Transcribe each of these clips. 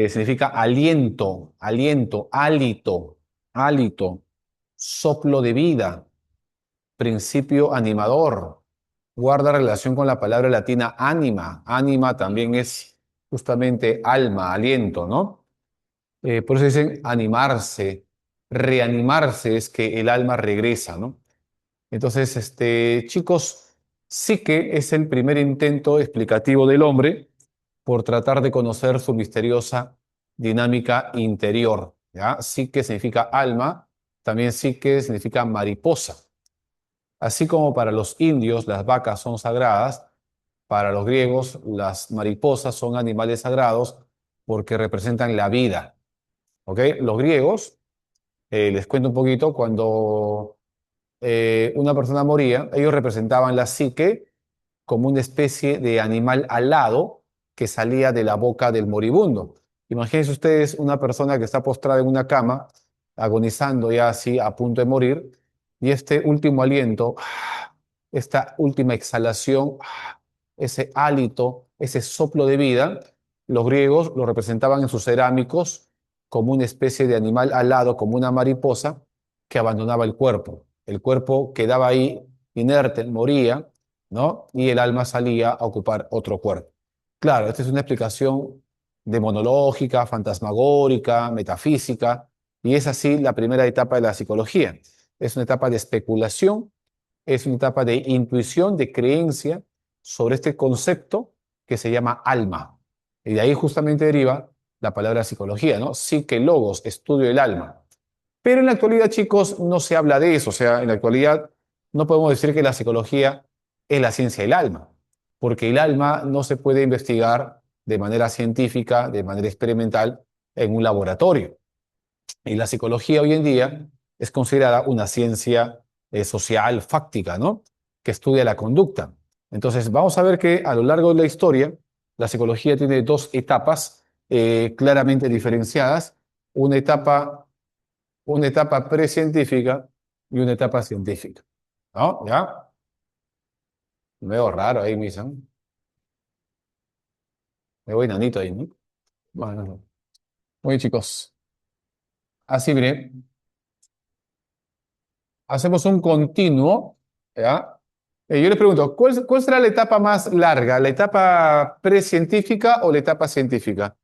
significa aliento, aliento, hálito, hálito, soplo de vida, principio animador. Guarda relación con la palabra latina anima. Anima también es justamente alma, aliento, ¿no? Por eso dicen animarse, reanimarse es que el alma regresa, ¿no? Entonces, chicos, psique es el primer intento explicativo del hombre por tratar de conocer su misteriosa dinámica interior. ¿Ya? Psique significa alma, también psique significa mariposa. Así como para los indios las vacas son sagradas, para los griegos las mariposas son animales sagrados porque representan la vida. ¿Ok? Los griegos, les cuento un poquito, cuando una persona moría, ellos representaban la psique como una especie de animal alado que salía de la boca del moribundo. Imagínense ustedes una persona que está postrada en una cama, agonizando ya así, a punto de morir, y este último aliento, esta última exhalación, ese hálito, ese soplo de vida, los griegos lo representaban en sus cerámicos como una especie de animal alado, como una mariposa que abandonaba el cuerpo. El cuerpo quedaba ahí inerte, moría, ¿no? Y el alma salía a ocupar otro cuerpo. Claro, esta es una explicación demonológica, fantasmagórica, metafísica, y es así la primera etapa de la psicología. Es una etapa de especulación, es una etapa de intuición, de creencia sobre este concepto que se llama alma. Y de ahí justamente deriva la palabra psicología, ¿no? Psique logos, estudio del alma. Pero en la actualidad, chicos, no se habla de eso. O sea, en la actualidad no podemos decir que la psicología es la ciencia del alma, porque el alma no se puede investigar de manera científica, de manera experimental, en un laboratorio. Y la psicología hoy en día es considerada una ciencia social fáctica, ¿no? Que estudia la conducta. Entonces, vamos a ver que a lo largo de la historia, la psicología tiene dos etapas claramente diferenciadas. Una etapa una etapa precientífica y una etapa científica. ¿No? ¿Ya? Me veo raro ahí, Misan. Me voy nanito ahí, ¿no? Bueno, no. Oye, chicos, así mire, hacemos un continuo, ¿ya? Yo les pregunto, ¿cuál será la etapa más larga? ¿La etapa precientífica o la etapa científica?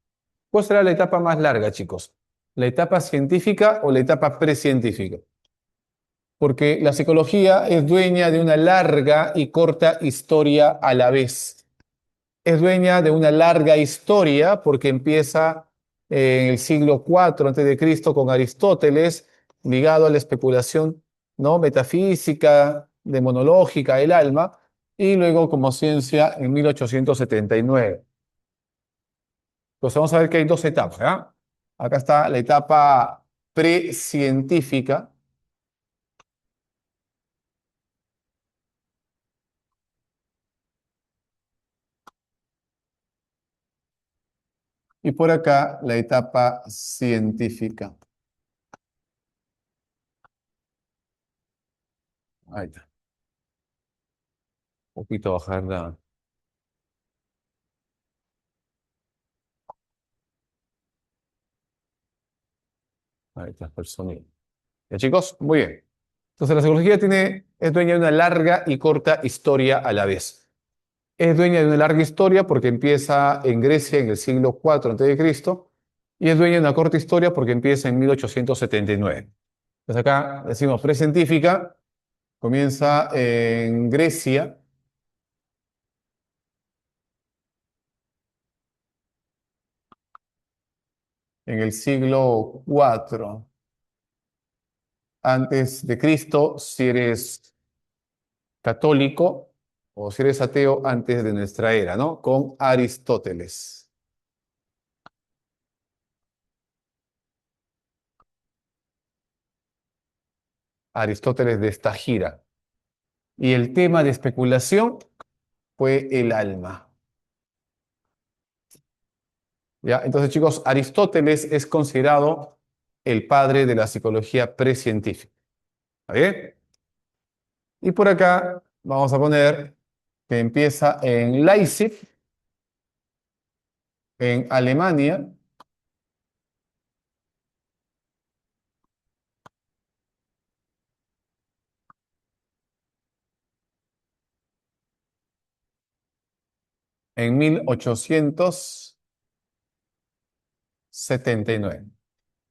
¿Cuál será la etapa más larga, chicos? ¿La etapa científica o la etapa precientífica? Porque la psicología es dueña de una larga y corta historia a la vez. Es dueña de una larga historia porque empieza en el siglo IV antes de Cristo con Aristóteles, ligado a la especulación, ¿no? Metafísica, demonológica del alma, y luego como ciencia en 1879. Entonces vamos a ver que hay dos etapas, ¿ya? Acá está la etapa precientífica, y por acá la etapa científica. Ahí está. Un poquito bajar ahí está el sonido. ¿Ya, chicos? Muy bien. Entonces, la psicología es dueña de una larga y corta historia a la vez. Es dueña de una larga historia porque empieza en Grecia en el siglo IV antes de Cristo y es dueña de una corta historia porque empieza en 1879. Entonces, acá decimos precientífica, comienza en Grecia en el siglo IV antes de Cristo, si eres católico o si eres ateo antes de nuestra era, ¿no? Con Aristóteles. Aristóteles de esta gira. Y el tema de especulación fue el alma. ¿Ya? Entonces, chicos, Aristóteles es considerado el padre de la psicología precientífica. ¿Está bien? Y por acá vamos a poner que empieza en Leipzig, en Alemania, en 1879.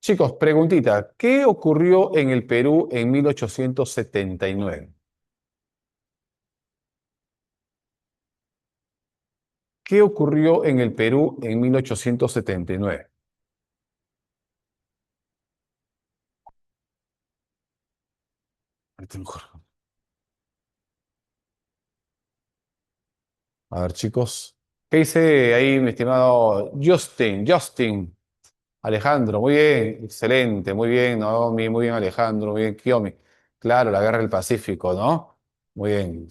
Chicos, preguntita, ¿qué ocurrió en el Perú en 1879? ¿Qué ocurrió en el Perú en 1879? A ver, chicos. ¿Qué dice ahí, mi estimado Justin? Alejandro, muy bien, excelente, muy bien, Naomi, muy bien, Alejandro, muy bien, Kiyomi. Claro, la guerra del Pacífico, ¿no? Muy bien.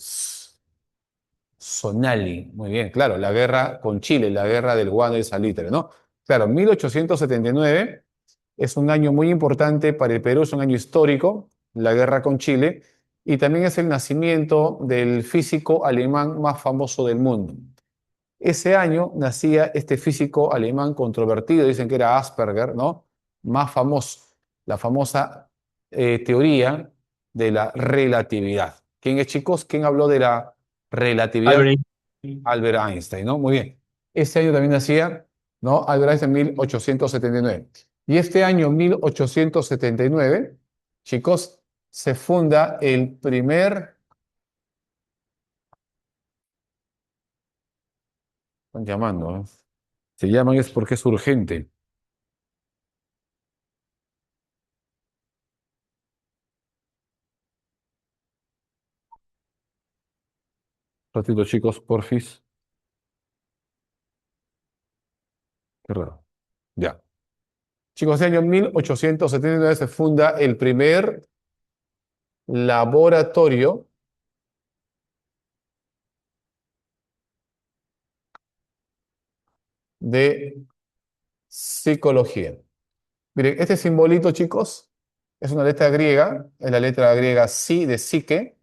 Sonali, muy bien, claro, la guerra con Chile, la guerra del guano y el salitre, ¿no? Claro, 1879 es un año muy importante para el Perú, es un año histórico, la guerra con Chile, y también es el nacimiento del físico alemán más famoso del mundo. Ese año nacía este físico alemán controvertido, dicen que era Asperger, ¿no? Más famoso, la famosa teoría de la relatividad. ¿Quién es, chicos? ¿Quién habló de la relatividad? Albert Albert Einstein, ¿no? Muy bien. Ese año también nacía, ¿no? Albert Einstein en 1879. Y este año, 1879, chicos, se funda el primer, están llamando, ¿eh? Se llaman es porque es urgente. Ratito, chicos, porfis. Qué raro. Ya. Chicos, ese año 1879 se funda el primer laboratorio de psicología. Miren, este simbolito, chicos, es una letra griega, es la letra griega psi de psique,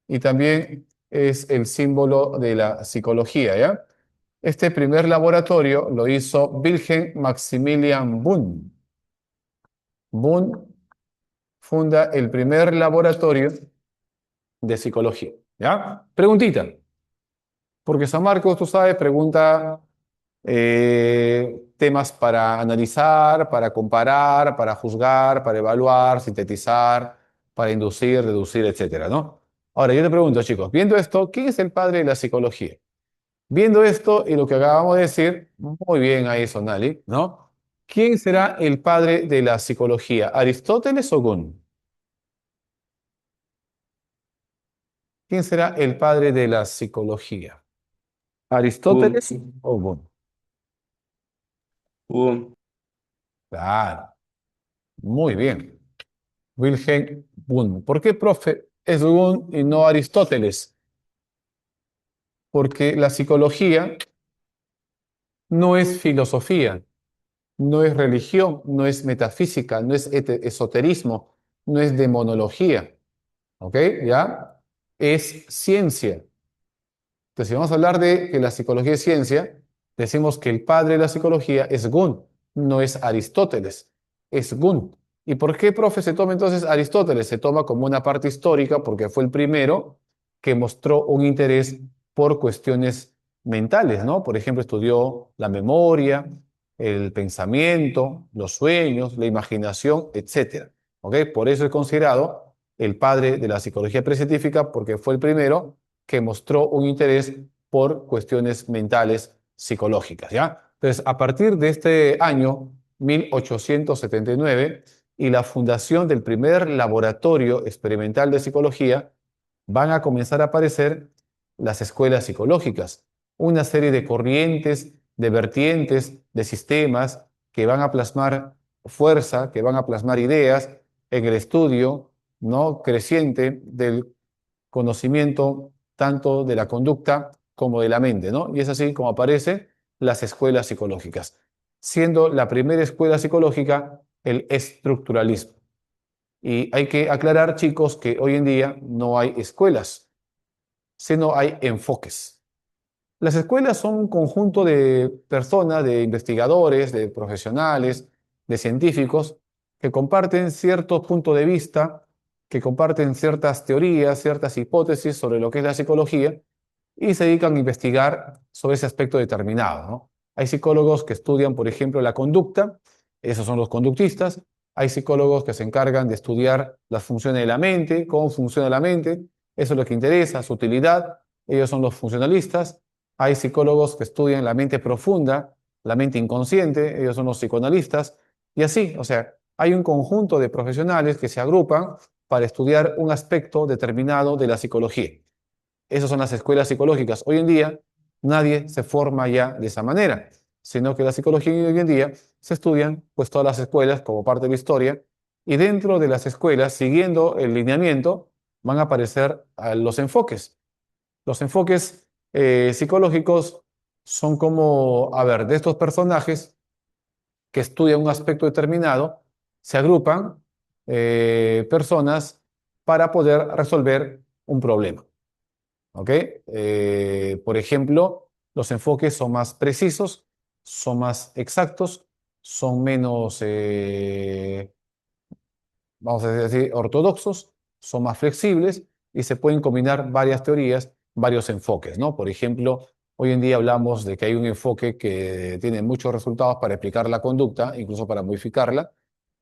y también es el símbolo de la psicología, ¿ya? Este primer laboratorio lo hizo Wilhelm Maximilian Wundt. Wundt funda el primer laboratorio de psicología, ¿ya? Preguntita, porque San Marcos, tú sabes, pregunta temas para analizar, para comparar, para juzgar, para evaluar, sintetizar, para inducir, deducir, etcétera, ¿no? Ahora, yo te pregunto, chicos, viendo esto, ¿quién es el padre de la psicología? Viendo esto y lo que acabamos de decir, muy bien ahí, Sonali, ¿no? ¿Quién será el padre de la psicología? ¿Aristóteles o Gun? ¿Quién será el padre de la psicología? Boom, ¿Aristóteles o Gun? boom, Claro, muy bien. Wilhelm Wundt. ¿Por qué, profe, es Wundt y no Aristóteles? Porque la psicología no es filosofía, no es religión, no es metafísica, no es esoterismo, no es demonología, ¿ok? ¿Ya? Es ciencia. Entonces, si vamos a hablar de que la psicología es ciencia, decimos que el padre de la psicología es Gun, no es Aristóteles, es Gun. ¿Y por qué, profe, se toma entonces Aristóteles? Se toma como una parte histórica porque fue el primero que mostró un interés por cuestiones mentales, ¿no? Por ejemplo, estudió la memoria, el pensamiento, los sueños, la imaginación, etcétera. ¿Ok? Por eso es considerado el padre de la psicología precientífica porque fue el primero que mostró un interés por cuestiones mentales psicológicas, ¿ya? Entonces, a partir de este año 1879 y la fundación del primer laboratorio experimental de psicología, van a comenzar a aparecer las escuelas psicológicas, una serie de corrientes, de vertientes, de sistemas que van a plasmar fuerza, que van a plasmar ideas en el estudio no creciente del conocimiento tanto de la conducta como de la mente, ¿no? Y es así como aparecen las escuelas psicológicas, siendo la primera escuela psicológica el estructuralismo. Y hay que aclarar, chicos, que hoy en día no hay escuelas, sino hay enfoques. Las escuelas son un conjunto de personas, de investigadores, de profesionales, de científicos que comparten ciertos puntos de vista, que comparten ciertas teorías, ciertas hipótesis sobre lo que es la psicología y se dedican a investigar sobre ese aspecto determinado, ¿no? Hay psicólogos que estudian, por ejemplo, la conducta, esos son los conductistas. Hay psicólogos que se encargan de estudiar las funciones de la mente, cómo funciona la mente, eso es lo que interesa, su utilidad, ellos son los funcionalistas. Hay psicólogos que estudian la mente profunda, la mente inconsciente, ellos son los psicoanalistas, y así, o sea, hay un conjunto de profesionales que se agrupan para estudiar un aspecto determinado de la psicología. Esas son las escuelas psicológicas. Hoy en día nadie se forma ya de esa manera, sino que la psicología hoy en día se estudian pues todas las escuelas como parte de la historia y dentro de las escuelas, siguiendo el lineamiento, van a aparecer los enfoques. Los enfoques psicológicos son como, a ver, de estos personajes que estudian un aspecto determinado, se agrupan personas para poder resolver un problema. ¿Ok? Por ejemplo, los enfoques son más precisos, son más exactos, son menos, vamos a decir, ortodoxos, son más flexibles y se pueden combinar varias teorías, varios enfoques, ¿no? Por ejemplo, hoy en día hablamos de que hay un enfoque que tiene muchos resultados para explicar la conducta, incluso para modificarla,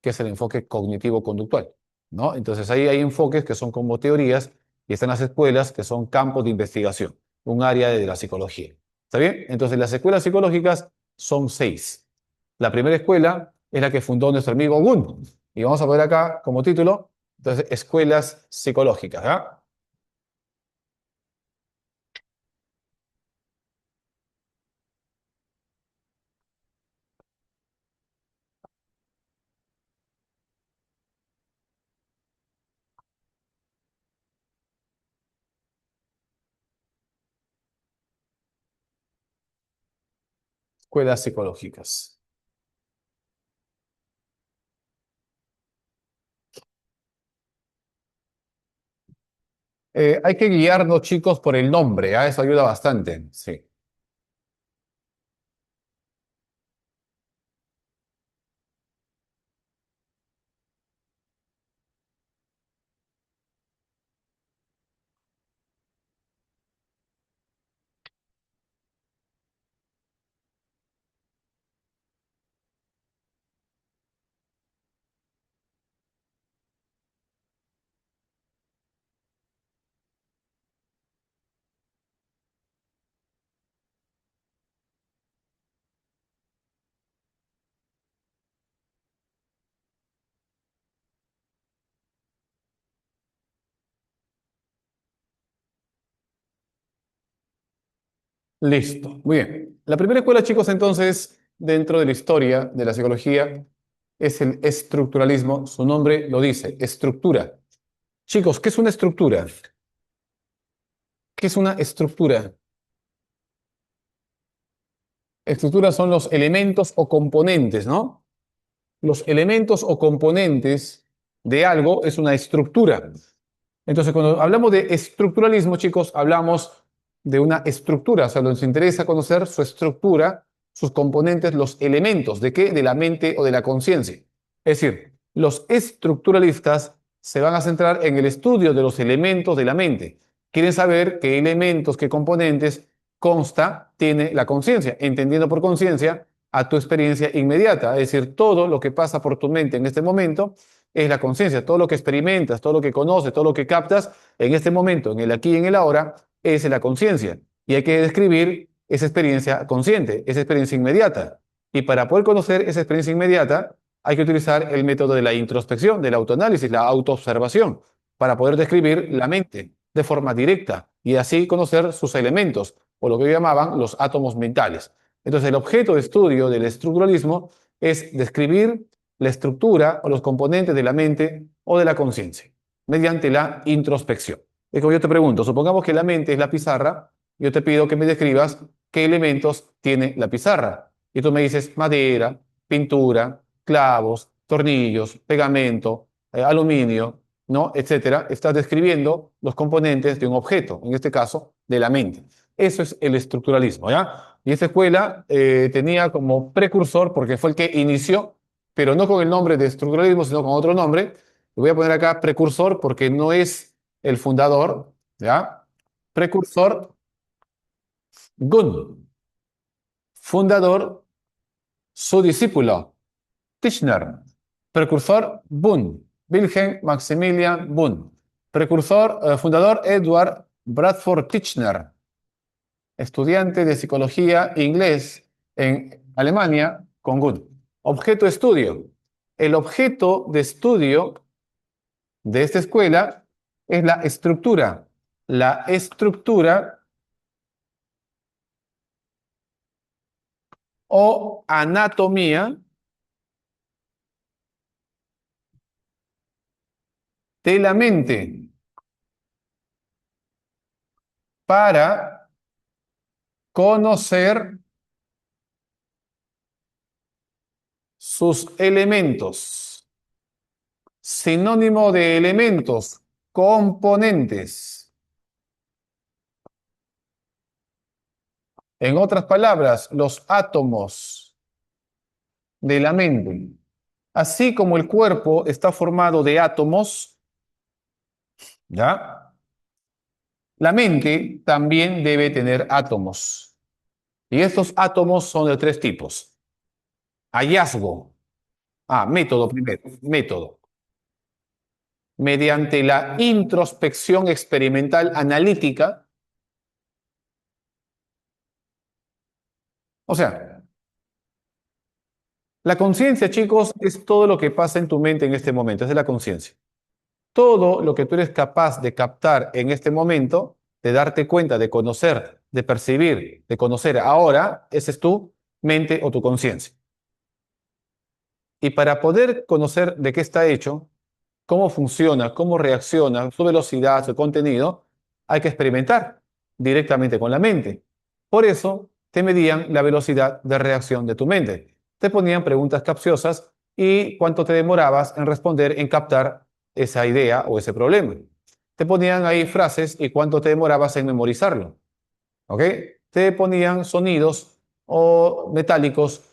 que es el enfoque cognitivo-conductual, ¿no? Entonces ahí hay enfoques que son como teorías y están las escuelas que son campos de investigación, un área de la psicología. ¿Está bien? Entonces las escuelas psicológicas son 6. La primera escuela es la que fundó nuestro amigo Wundt. Y vamos a poner acá como título, entonces, escuelas psicológicas, ¿ah? Escuelas psicológicas. Hay que guiarnos, chicos, por el nombre, ¿ah? Eso ayuda bastante, sí. Listo, muy bien. La primera escuela, chicos, entonces, dentro de la historia de la psicología, es el estructuralismo. Su nombre lo dice, estructura. Chicos, ¿qué es una estructura? ¿Qué es una estructura? Estructuras son los elementos o componentes, ¿no? Los elementos o componentes de algo es una estructura. Entonces, cuando hablamos de estructuralismo, chicos, hablamos de una estructura, o sea, nos interesa conocer su estructura, sus componentes, los elementos, ¿de qué? De la mente o de la conciencia. Es decir, los estructuralistas se van a centrar en el estudio de los elementos de la mente. Quieren saber qué elementos, qué componentes consta, tiene la conciencia, entendiendo por conciencia a tu experiencia inmediata, es decir, todo lo que pasa por tu mente en este momento es la conciencia, todo lo que experimentas, todo lo que conoces, todo lo que captas en este momento, en el aquí y en el ahora, es la conciencia. Y hay que describir esa experiencia consciente, esa experiencia inmediata. Y para poder conocer esa experiencia inmediata, hay que utilizar el método de la introspección, del autoanálisis, la autoobservación, para poder describir la mente de forma directa y así conocer sus elementos, o lo que llamaban los átomos mentales. Entonces, el objeto de estudio del estructuralismo es describir la estructura o los componentes de la mente o de la conciencia mediante la introspección. Es como yo te pregunto, supongamos que la mente es la pizarra, yo te pido que me describas qué elementos tiene la pizarra. Y tú me dices madera, pintura, clavos, tornillos, pegamento, aluminio, ¿no? Etcétera. Estás describiendo los componentes de un objeto, en este caso, de la mente. Eso es el estructuralismo, ¿ya? Y esta escuela tenía como precursor, porque fue el que inició, pero no con el nombre de estructuralismo, sino con otro nombre. Le voy a poner acá precursor porque no es el fundador, ¿ya? Precursor Gun. Fundador, su discípulo. Titchener. Precursor, Boone. Wilhelm Maximilian Boone. Precursor, fundador, Edward Bradford Titchener. Estudiante de psicología inglés en Alemania con Gun. Objeto de estudio. El objeto de estudio de esta escuela es la estructura. La estructura o anatomía de la mente para conocer sus elementos. Sinónimo de elementos, componentes. En otras palabras, los átomos de la mente. Así como el cuerpo está formado de átomos, ¿ya? La mente también debe tener átomos. Y estos átomos son de tres tipos. Hallazgo. Método primero. Método. Mediante la introspección experimental analítica. O sea, la conciencia, chicos, es todo lo que pasa en tu mente en este momento. Esa es la conciencia. Todo lo que tú eres capaz de captar en este momento, de darte cuenta, de conocer, de percibir, de conocer ahora, esa es tu mente o tu conciencia. Y para poder conocer de qué está hecho, cómo funciona, cómo reacciona, su velocidad, su contenido, hay que experimentar directamente con la mente. Por eso te medían la velocidad de reacción de tu mente. Te ponían preguntas capciosas y cuánto te demorabas en responder, en captar esa idea o ese problema. Te ponían ahí frases y cuánto te demorabas en memorizarlo. ¿Ok? Te ponían sonidos o metálicos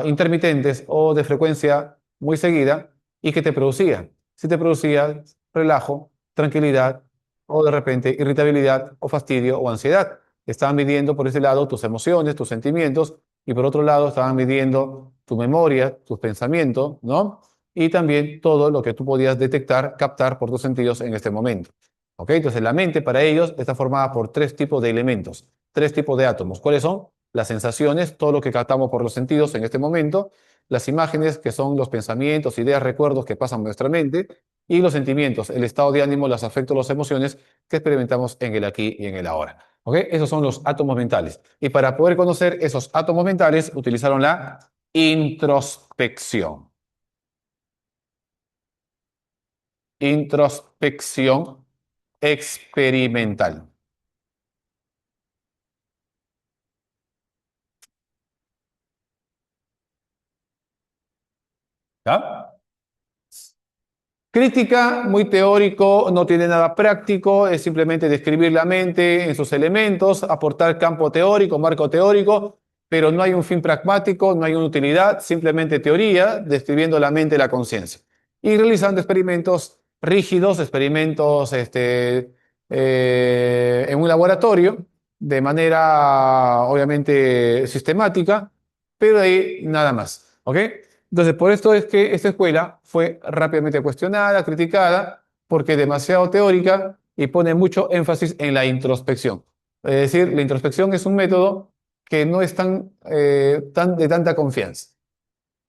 intermitentes o de frecuencia muy seguida y que te producía. Si te producía relajo, tranquilidad o de repente irritabilidad o fastidio o ansiedad. Estaban midiendo por ese lado tus emociones, tus sentimientos y por otro lado estaban midiendo tu memoria, tus pensamientos, ¿no? Y también todo lo que tú podías detectar, captar por tus sentidos en este momento. ¿Ok? Entonces la mente para ellos está formada por tres tipos de elementos, tres tipos de átomos. ¿Cuáles son? Las sensaciones, todo lo que captamos por los sentidos en este momento, las imágenes, que son los pensamientos, ideas, recuerdos que pasan en nuestra mente, y los sentimientos, el estado de ánimo, los afectos, las emociones que experimentamos en el aquí y en el ahora. ¿Ok? Esos son los átomos mentales. Y para poder conocer esos átomos mentales, utilizaron la introspección. Introspección experimental. ¿Ya? Crítica, muy teórico, no tiene nada práctico, es simplemente describir la mente en sus elementos, aportar campo teórico, marco teórico, pero no hay un fin pragmático, no hay una utilidad, simplemente teoría, describiendo la mente y la conciencia. Y realizando experimentos rígidos, experimentos en un laboratorio, de manera obviamente sistemática, pero ahí nada más. ¿Ok? Entonces, por esto es que esta escuela fue rápidamente cuestionada, criticada, porque es demasiado teórica y pone mucho énfasis en la introspección. Es decir, la introspección es un método que no es tan de tanta confianza,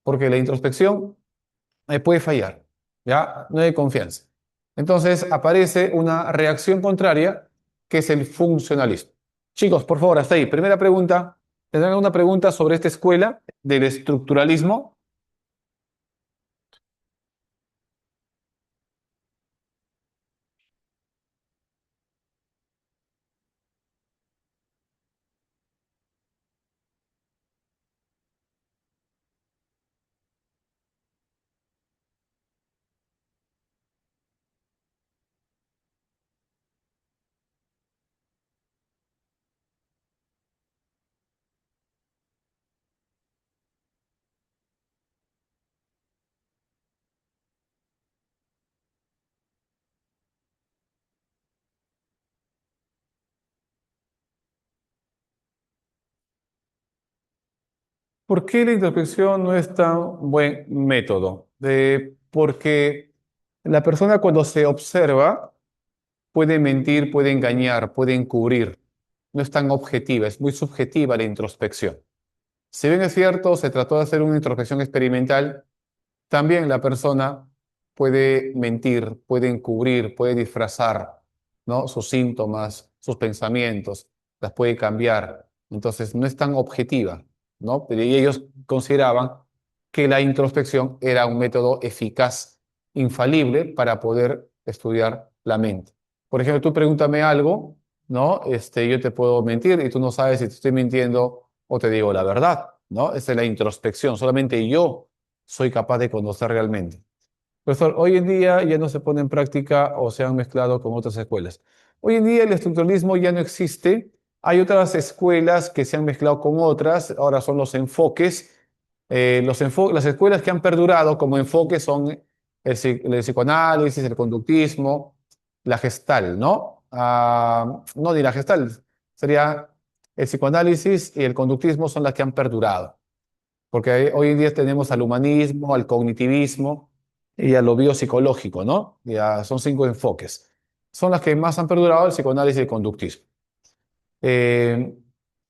porque la introspección puede fallar, ¿ya? No hay confianza. Entonces aparece una reacción contraria, que es el funcionalismo. Chicos, por favor, hasta ahí. Primera pregunta. ¿Tendrán alguna pregunta sobre esta escuela del estructuralismo? ¿Por qué la introspección no es tan buen método? Porque la persona cuando se observa puede mentir, puede engañar, puede encubrir. No es tan objetiva, es muy subjetiva la introspección. Si bien es cierto, se trató de hacer una introspección experimental, también la persona puede mentir, puede encubrir, puede disfrazar, ¿no? Sus síntomas, sus pensamientos, las puede cambiar. Entonces, no es tan objetiva, ¿no? Y ellos consideraban que la introspección era un método eficaz, infalible, para poder estudiar la mente. Por ejemplo, tú pregúntame algo, ¿no? Yo te puedo mentir y tú no sabes si te estoy mintiendo o te digo la verdad, ¿no? Esa es la introspección. Solamente yo soy capaz de conocer realmente. Profesor, hoy en día ya no se pone en práctica o se han mezclado con otras escuelas. Hoy en día el estructuralismo ya no existe. Hay otras escuelas que se han mezclado con otras. Ahora son los enfoques. Las escuelas que han perdurado como enfoques son el psicoanálisis, el conductismo, la gestal, ¿no? No, ni la gestal. Sería el psicoanálisis y el conductismo son las que han perdurado. Porque hoy en día tenemos al humanismo, al cognitivismo y a lo biopsicológico, ¿no? Ya son cinco enfoques. Son las que más han perdurado, el psicoanálisis y el conductismo. Eh,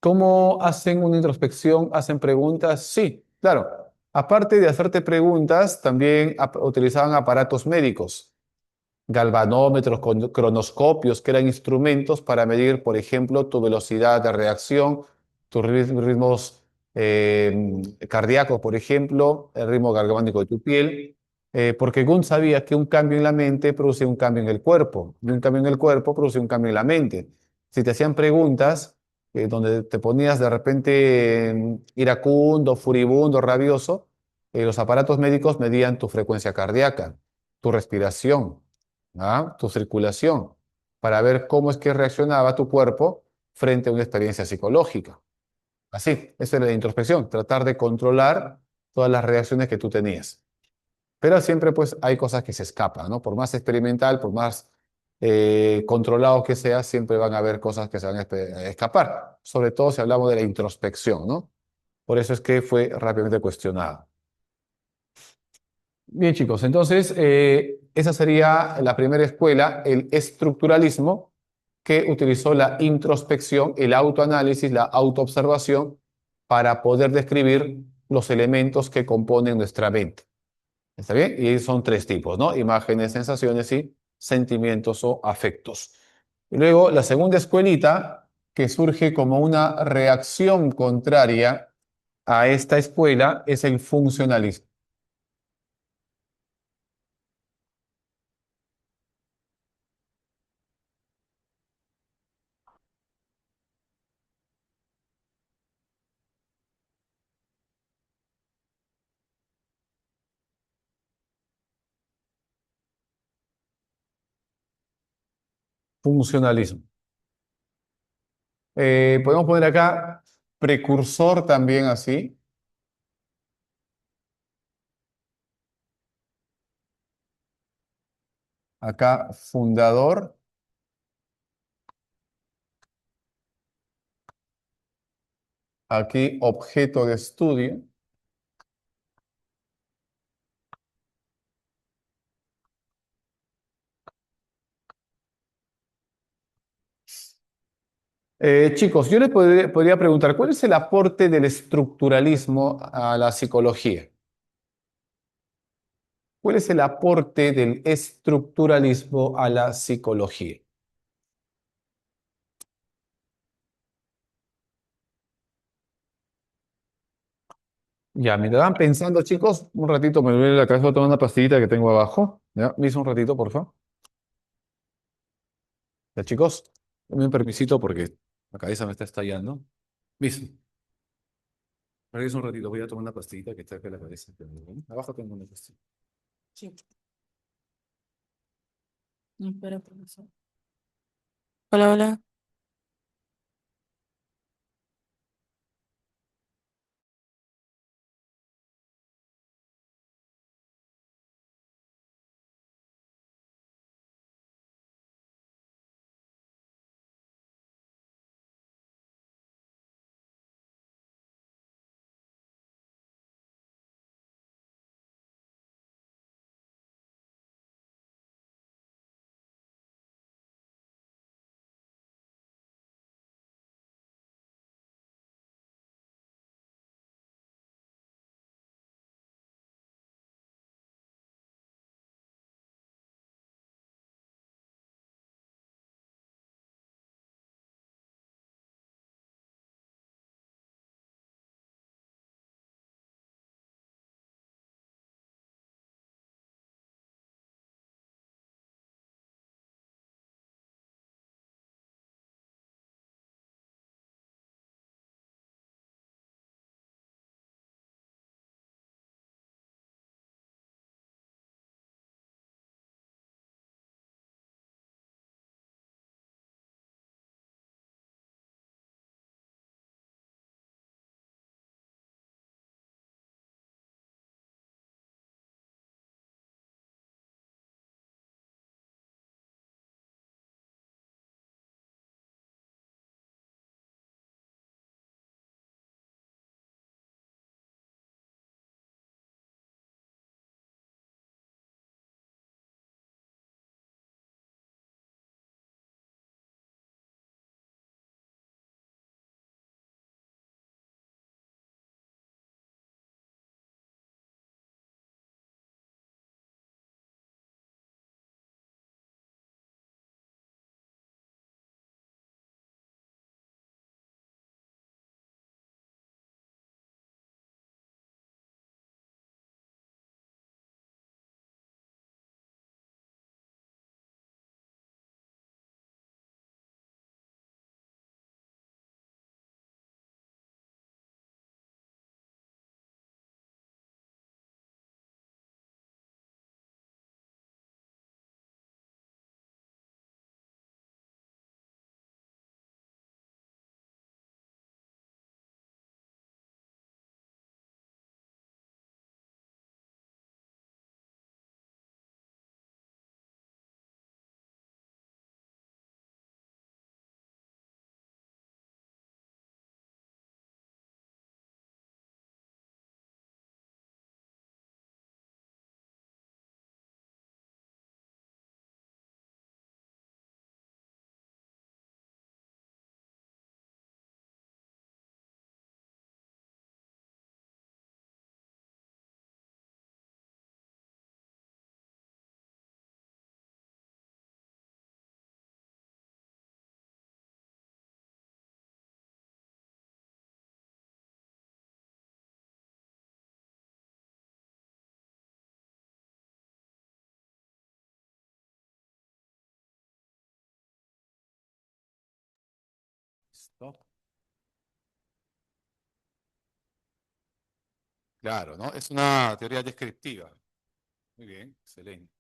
¿Cómo hacen una introspección? ¿Hacen preguntas? Sí, claro. Aparte de hacerte preguntas, también utilizaban aparatos médicos, galvanómetros, cronoscopios, que eran instrumentos para medir, por ejemplo, tu velocidad de reacción, tus ritmos cardíacos, por ejemplo, el ritmo galvánico de tu piel, porque Gunt sabía que un cambio en la mente produce un cambio en el cuerpo, y un cambio en el cuerpo produce un cambio en la mente. Si te hacían preguntas donde te ponías de repente iracundo, furibundo, rabioso, los aparatos médicos medían tu frecuencia cardíaca, tu respiración, tu circulación, para ver cómo es que reaccionaba tu cuerpo frente a una experiencia psicológica. Así, eso es la introspección, tratar de controlar todas las reacciones que tú tenías. Pero siempre pues hay cosas que se escapan, ¿no? Por más experimental, por más controlado que sea, siempre van a haber cosas que se van a escapar, sobre todo si hablamos de la introspección, ¿no? Por eso es que fue rápidamente cuestionada. Bien, chicos, entonces esa sería la primera escuela, el estructuralismo, que utilizó la introspección, el autoanálisis, la autoobservación para poder describir los elementos que componen nuestra mente. ¿Está bien? Y son tres tipos, ¿no? Imágenes, sensaciones y sentimientos o afectos. Y luego la segunda escuelita, que surge como una reacción contraria a esta escuela, es el funcionalismo. Funcionalismo. Podemos poner acá precursor también así. Acá fundador. Aquí objeto de estudio. Chicos, yo les podría preguntar, ¿cuál es el aporte del estructuralismo a la psicología? ¿Cuál es el aporte del estructuralismo a la psicología? Ya, mientras van pensando, chicos, un ratito me duele la cabeza, voy a tomar una pastillita que tengo abajo. ¿Ya? Me hizo un ratito, por favor. Ya, chicos, denme un permisito porque la cabeza me está estallando. Miss, regresa un ratito, voy a tomar una pastillita que está acá en la cabeza. Abajo tengo una pastilla. Sí. Espera, profesor. Hola, hola. ¿no? Claro, ¿no? Es una teoría descriptiva. Muy bien, excelente.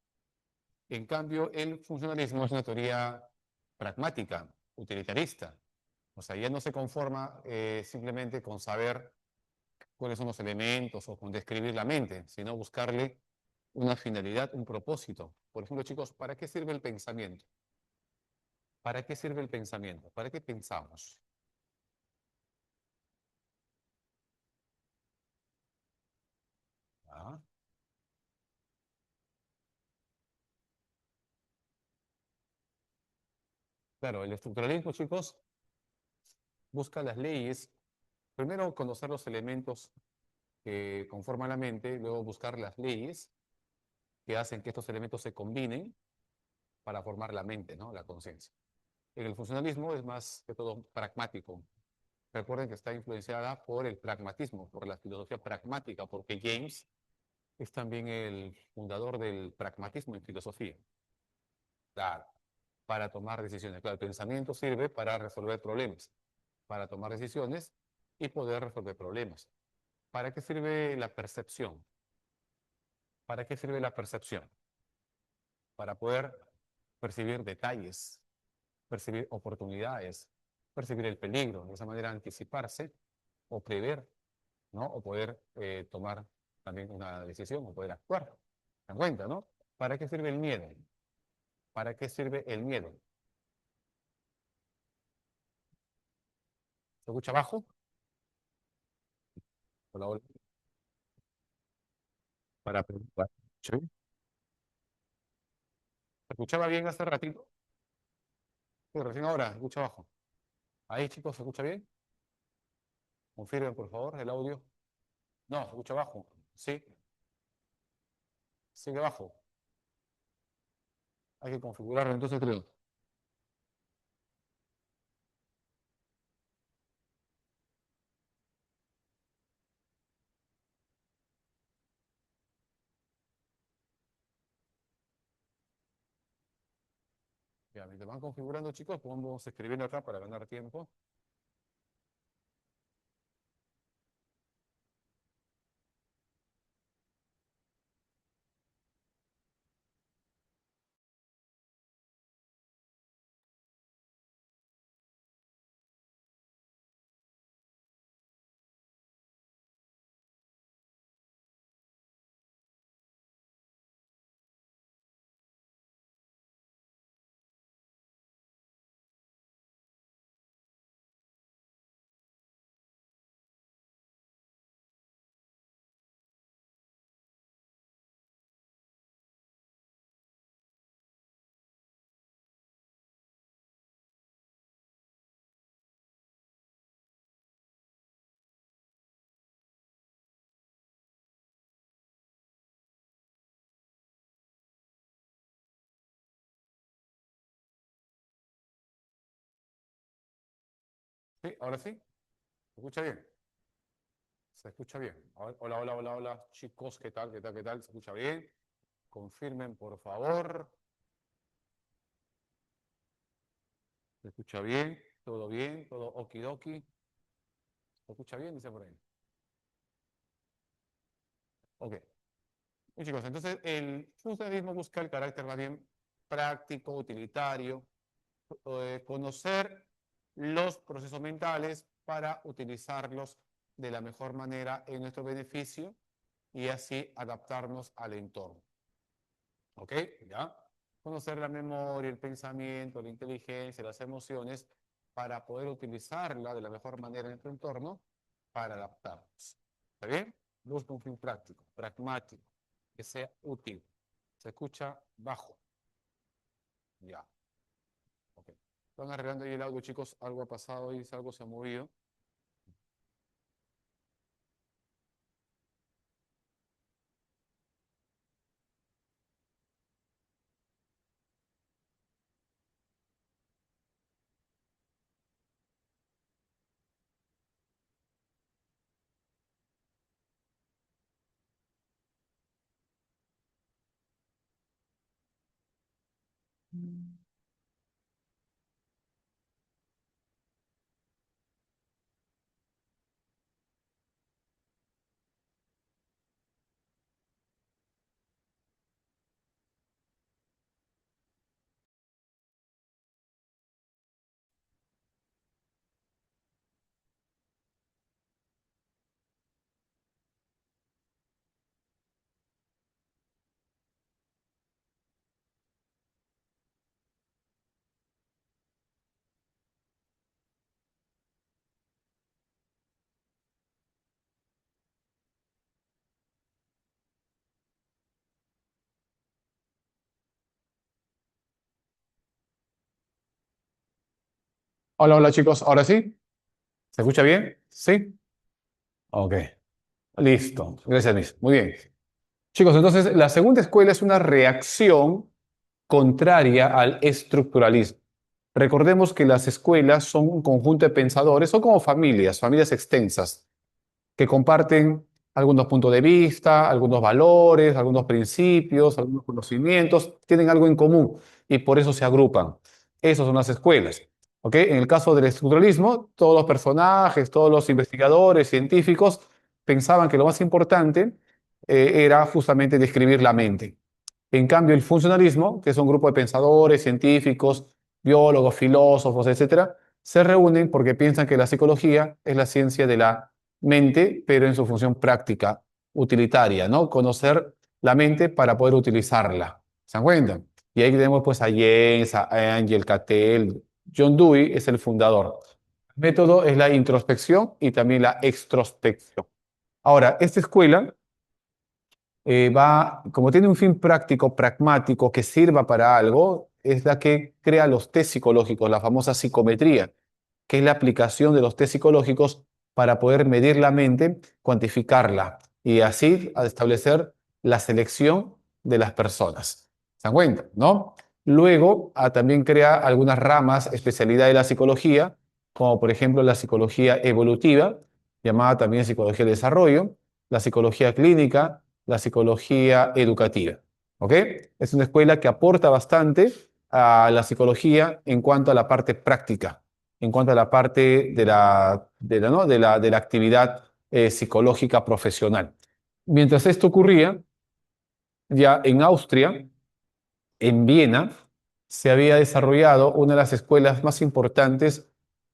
En cambio, el funcionalismo es una teoría pragmática, utilitarista. O sea, ya no se conforma simplemente con saber cuáles son los elementos o con describir la mente, sino buscarle una finalidad, un propósito. Por ejemplo, chicos, ¿para qué sirve el pensamiento? ¿Para qué sirve el pensamiento? ¿Para qué pensamos? Ah, claro, el estructuralismo, chicos, busca las leyes. Primero, conocer los elementos que conforman la mente, luego buscar las leyes que hacen que estos elementos se combinen para formar la mente, ¿no? La conciencia. En el funcionalismo es más que todo pragmático. Recuerden que está influenciada por el pragmatismo, por la filosofía pragmática, porque James es también el fundador del pragmatismo en filosofía. Claro, para tomar decisiones. Claro, el pensamiento sirve para resolver problemas, para tomar decisiones y poder resolver problemas. ¿Para qué sirve la percepción? ¿Para qué sirve la percepción? Para poder percibir detalles, percibir oportunidades, percibir el peligro, de esa manera anticiparse o prever, ¿no? O poder tomar también una decisión o poder actuar. ¿Se dan cuenta, no? ¿Para qué sirve el miedo? ¿Para qué sirve el miedo? ¿Se escucha abajo? Hola, hola. Para preguntar. ¿Sí? ¿Se escuchaba bien hace ratito? Sí, recién ahora, se escucha abajo. Ahí, chicos, ¿se escucha bien? Confirmen, por favor, el audio. No, se escucha abajo. Sí, sigue abajo. Hay que configurarlo, entonces creo. Ya, mientras van configurando, chicos, pues vamos escribiendo acá para ganar tiempo. Sí, ahora sí. ¿Se escucha bien? Se escucha bien. Hola, hola, hola, hola, chicos, ¿qué tal? ¿Qué tal? ¿Qué tal? ¿Se escucha bien? Confirmen, por favor. ¿Se escucha bien? ¿Todo bien? ¿Todo okidoki? ¿Se escucha bien? Dice por ahí. Ok. Bien, chicos, entonces el funcionalismo busca el carácter más bien práctico, utilitario, conocer los procesos mentales para utilizarlos de la mejor manera en nuestro beneficio y así adaptarnos al entorno. ¿Ok? ¿Ya? Conocer la memoria, el pensamiento, la inteligencia, las emociones para poder utilizarla de la mejor manera en nuestro entorno para adaptarnos. ¿Está bien? Busca un fin práctico, pragmático, que sea útil. Se escucha bajo. Ya. Ok. Están arreglando ahí el audio, chicos. Algo ha pasado y algo se ha movido. Hola, hola chicos, ¿ahora sí? ¿Se escucha bien? ¿Sí? Ok, listo. Gracias, Miss. Muy bien. Chicos, entonces la segunda escuela es una reacción contraria al estructuralismo. Recordemos que las escuelas son un conjunto de pensadores, son como familias, familias extensas, que comparten algunos puntos de vista, algunos valores, algunos principios, algunos conocimientos, tienen algo en común y por eso se agrupan. Esas son las escuelas. ¿Ok? En el caso del estructuralismo, todos los personajes, todos los investigadores, científicos, pensaban que lo más importante era justamente describir la mente. En cambio, el funcionalismo, que es un grupo de pensadores, científicos, biólogos, filósofos, etcétera, se reúnen porque piensan que la psicología es la ciencia de la mente, pero en su función práctica, utilitaria, ¿no? Conocer la mente para poder utilizarla. ¿Se dan cuenta? Y ahí tenemos pues a James, a Angel, Cattell, John Dewey es el fundador. El método es la introspección y también la extrospección. Ahora, esta escuela como tiene un fin práctico, pragmático, que sirva para algo, es la que crea los test psicológicos, la famosa psicometría, que es la aplicación de los test psicológicos para poder medir la mente, cuantificarla y así a establecer la selección de las personas. ¿Se dan cuenta? ¿No? Luego, también crea algunas ramas, especialidad de la psicología, como por ejemplo la psicología evolutiva, llamada también psicología del desarrollo, la psicología clínica, la psicología educativa. ¿Ok? Es una escuela que aporta bastante a la psicología en cuanto a la parte práctica, en cuanto a la parte ¿no? de la actividad psicológica profesional. Mientras esto ocurría, ya en Austria, en Viena, se había desarrollado una de las escuelas más importantes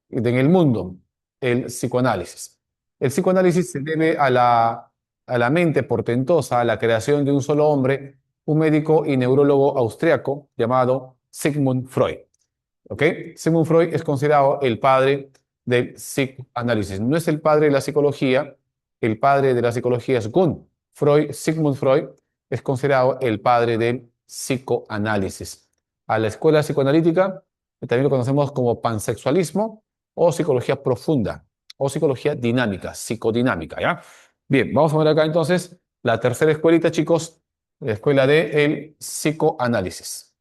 en el mundo, el psicoanálisis. El psicoanálisis se debe a la mente portentosa, a la creación de un solo hombre, un médico y neurólogo austriaco llamado Sigmund Freud. ¿Ok? Sigmund Freud es considerado el padre del psicoanálisis. No es el padre de la psicología, el padre de la psicología es Freud. Sigmund Freud es considerado el padre del psicoanálisis. A la escuela psicoanalítica también lo conocemos como pansexualismo o psicología profunda o psicología dinámica, psicodinámica, ¿ya? Bien, vamos a ver acá entonces la tercera escuelita, chicos, la escuela del psicoanálisis.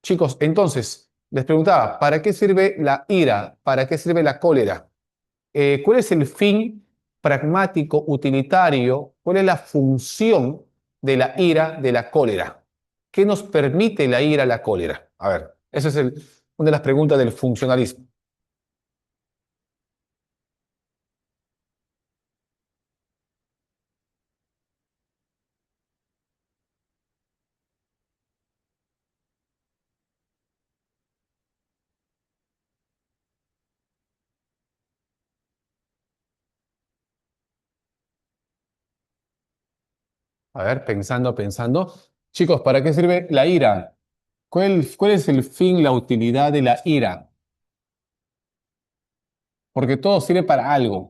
Chicos, entonces, les preguntaba, ¿para qué sirve la ira? ¿Para qué sirve la cólera? ¿Cuál es el fin pragmático, utilitario? ¿Cuál es la función de la ira, de la cólera? ¿Qué nos permite la ira, la cólera? A ver, esa es una de las preguntas del funcionalismo. A ver, pensando. Chicos, ¿para qué sirve la ira? ¿Cuál es el fin, la utilidad de la ira? Porque todo sirve para algo.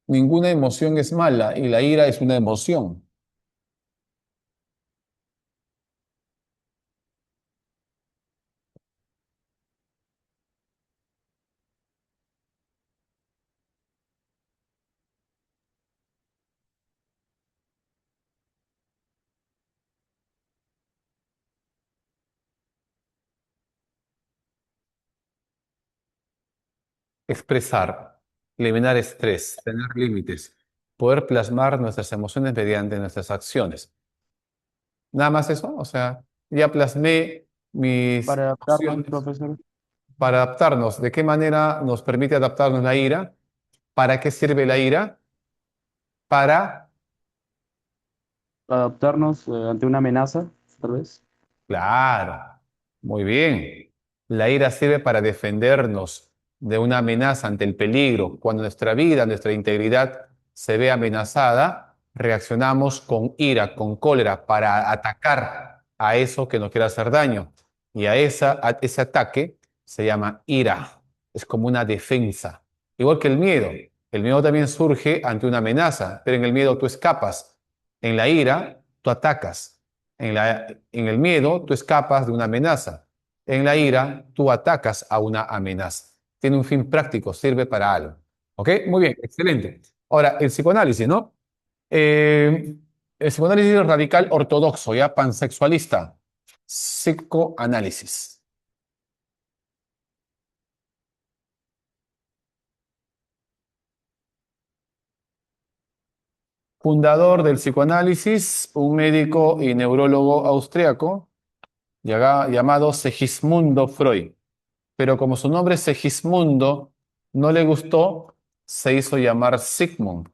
Ninguna emoción es mala y la ira es una emoción. Expresar, eliminar estrés, tener límites, poder plasmar nuestras emociones mediante nuestras acciones. Nada más eso, o sea, ya plasmé mis Para adaptarnos, emociones profesor. para adaptarnos. ¿De qué manera nos permite adaptarnos la ira? ¿Para qué sirve la ira? Para, Adaptarnos ante una amenaza, tal vez. claro, muy bien. La ira sirve para defendernos de una amenaza ante el peligro. Cuando nuestra vida, nuestra integridad se ve amenazada, reaccionamos con ira, con cólera, para atacar a eso que nos quiere hacer daño. Y a ese ataque se llama ira. Es como una defensa. Igual que el miedo. El miedo también surge ante una amenaza, pero en el miedo tú escapas. En la ira, tú atacas. En el miedo, tú escapas de una amenaza. En la ira, tú atacas a una amenaza. Tiene un fin práctico, sirve para algo. ¿Ok? Muy bien, excelente. Ahora, el psicoanálisis, ¿no? El psicoanálisis radical ortodoxo, ya pansexualista. Psicoanálisis. Fundador del psicoanálisis, un médico y neurólogo austriaco llamado Segismundo Freud. Pero como su nombre Segismundo no le gustó, se hizo llamar Sigmund.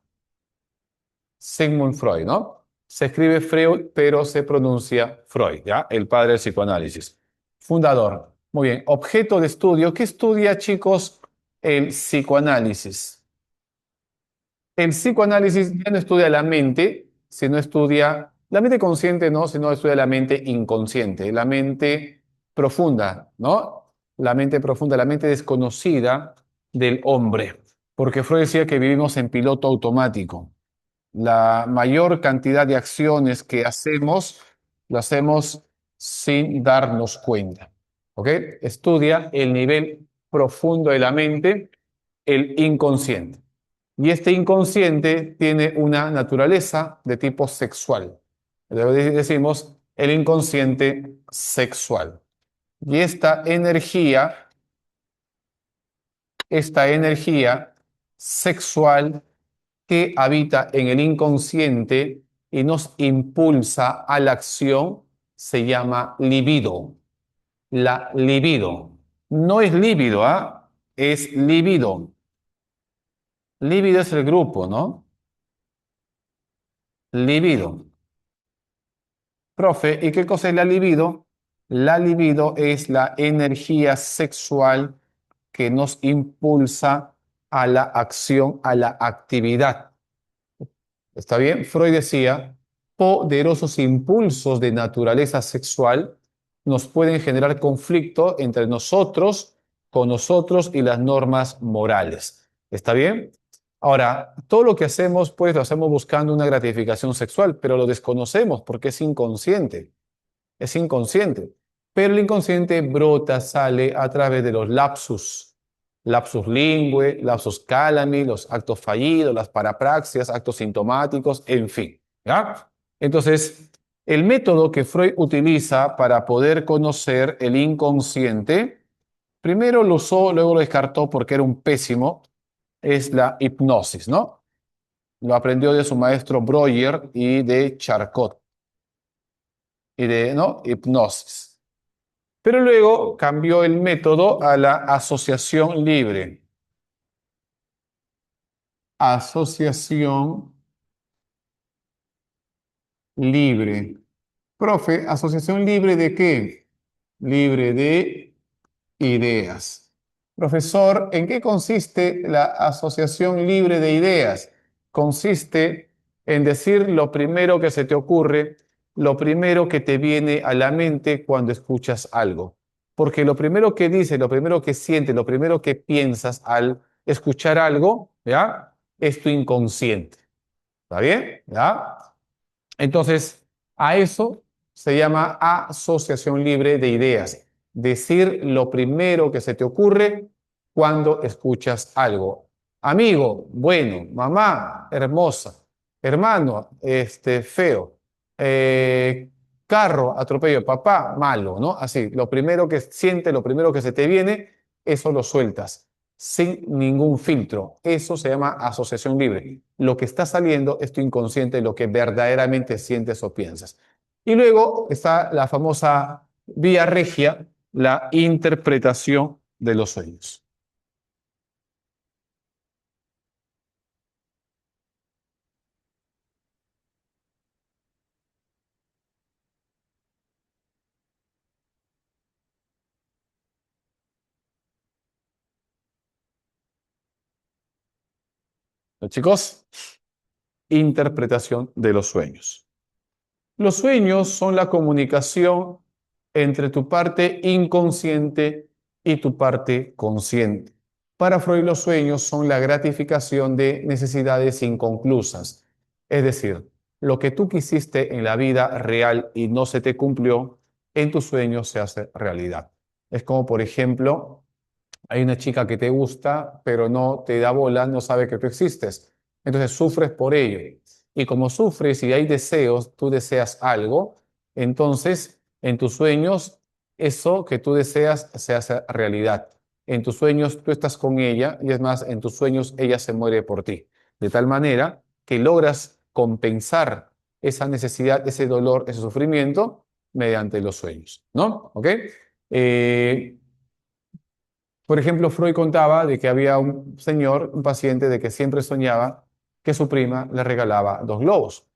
Sigmund Freud, ¿no? Se escribe Freud, pero se pronuncia Freud, ¿ya? El padre del psicoanálisis. Fundador. Muy bien. Objeto de estudio. ¿Qué estudia, chicos, el psicoanálisis? El psicoanálisis ya no estudia la mente, sino estudia la mente consciente, no, sino estudia la mente inconsciente, la mente profunda, ¿no? La mente profunda, la mente desconocida del hombre. Porque Freud decía que vivimos en piloto automático. La mayor cantidad de acciones que hacemos, lo hacemos sin darnos cuenta. ¿Ok? Estudia el nivel profundo de la mente, el inconsciente. Y este inconsciente tiene una naturaleza de tipo sexual. Decimos el inconsciente sexual. Y esta energía sexual que habita en el inconsciente y nos impulsa a la acción se llama libido. La libido. No es líbido, ¿ah? Es libido. Líbido es el grupo, ¿no? Libido. Profe, ¿y qué cosa es la libido? La libido es la energía sexual que nos impulsa a la acción, a la actividad. ¿Está bien? Freud decía, poderosos impulsos de naturaleza sexual nos pueden generar conflicto entre nosotros, con nosotros y las normas morales. ¿Está bien? Ahora, todo lo que hacemos, pues lo hacemos buscando una gratificación sexual, pero lo desconocemos porque es inconsciente. Es inconsciente. Pero el inconsciente brota, sale a través de los lapsus. Lapsus lingüe, lapsus calami, los actos fallidos, las parapraxias, actos sintomáticos, en fin. ¿Ya? Entonces, el método que Freud utiliza para poder conocer el inconsciente, primero lo usó, luego lo descartó porque era un pésimo, es la hipnosis, ¿no? Lo aprendió de su maestro Breuer y de Charcot, y de, ¿no? Hipnosis. Pero luego cambió el método a la asociación libre. Asociación libre. Profe, ¿asociación libre de qué? Libre de ideas. Profesor, ¿en qué consiste la asociación libre de ideas? Consiste en decir lo primero que se te ocurre, lo primero que te viene a la mente cuando escuchas algo. Porque lo primero que dices, lo primero que sientes, lo primero que piensas al escuchar algo, ¿ya? Es tu inconsciente. ¿Está bien? ¿Ya? Entonces, a eso se llama asociación libre de ideas. Decir lo primero que se te ocurre cuando escuchas algo. Amigo, bueno, mamá, hermosa, hermano, feo, carro, atropello, papá, malo, ¿no? Así, lo primero que sientes, lo primero que se te viene, eso lo sueltas sin ningún filtro. Eso se llama asociación libre. Lo que está saliendo es tu inconsciente, lo que verdaderamente sientes o piensas. Y luego está la famosa vía regia, la interpretación de los sueños. ¿No, chicos? Interpretación de los sueños. Los sueños son la comunicación entre tu parte inconsciente y tu parte consciente. Para Freud, los sueños son la gratificación de necesidades inconclusas. Es decir, lo que tú quisiste en la vida real y no se te cumplió, en tus sueños se hace realidad. Es como, por ejemplo, hay una chica que te gusta, pero no te da bola, no sabe que tú existes. Entonces sufres por ello. Y como sufres y hay deseos, tú deseas algo, entonces en tus sueños eso que tú deseas se hace realidad. En tus sueños tú estás con ella y es más, en tus sueños ella se muere por ti. De tal manera que logras compensar esa necesidad, ese dolor, ese sufrimiento mediante los sueños, ¿no? ¿Ok? Eh, por ejemplo, Freud contaba de que había un señor, un paciente, de que siempre soñaba que su prima le regalaba 2 globos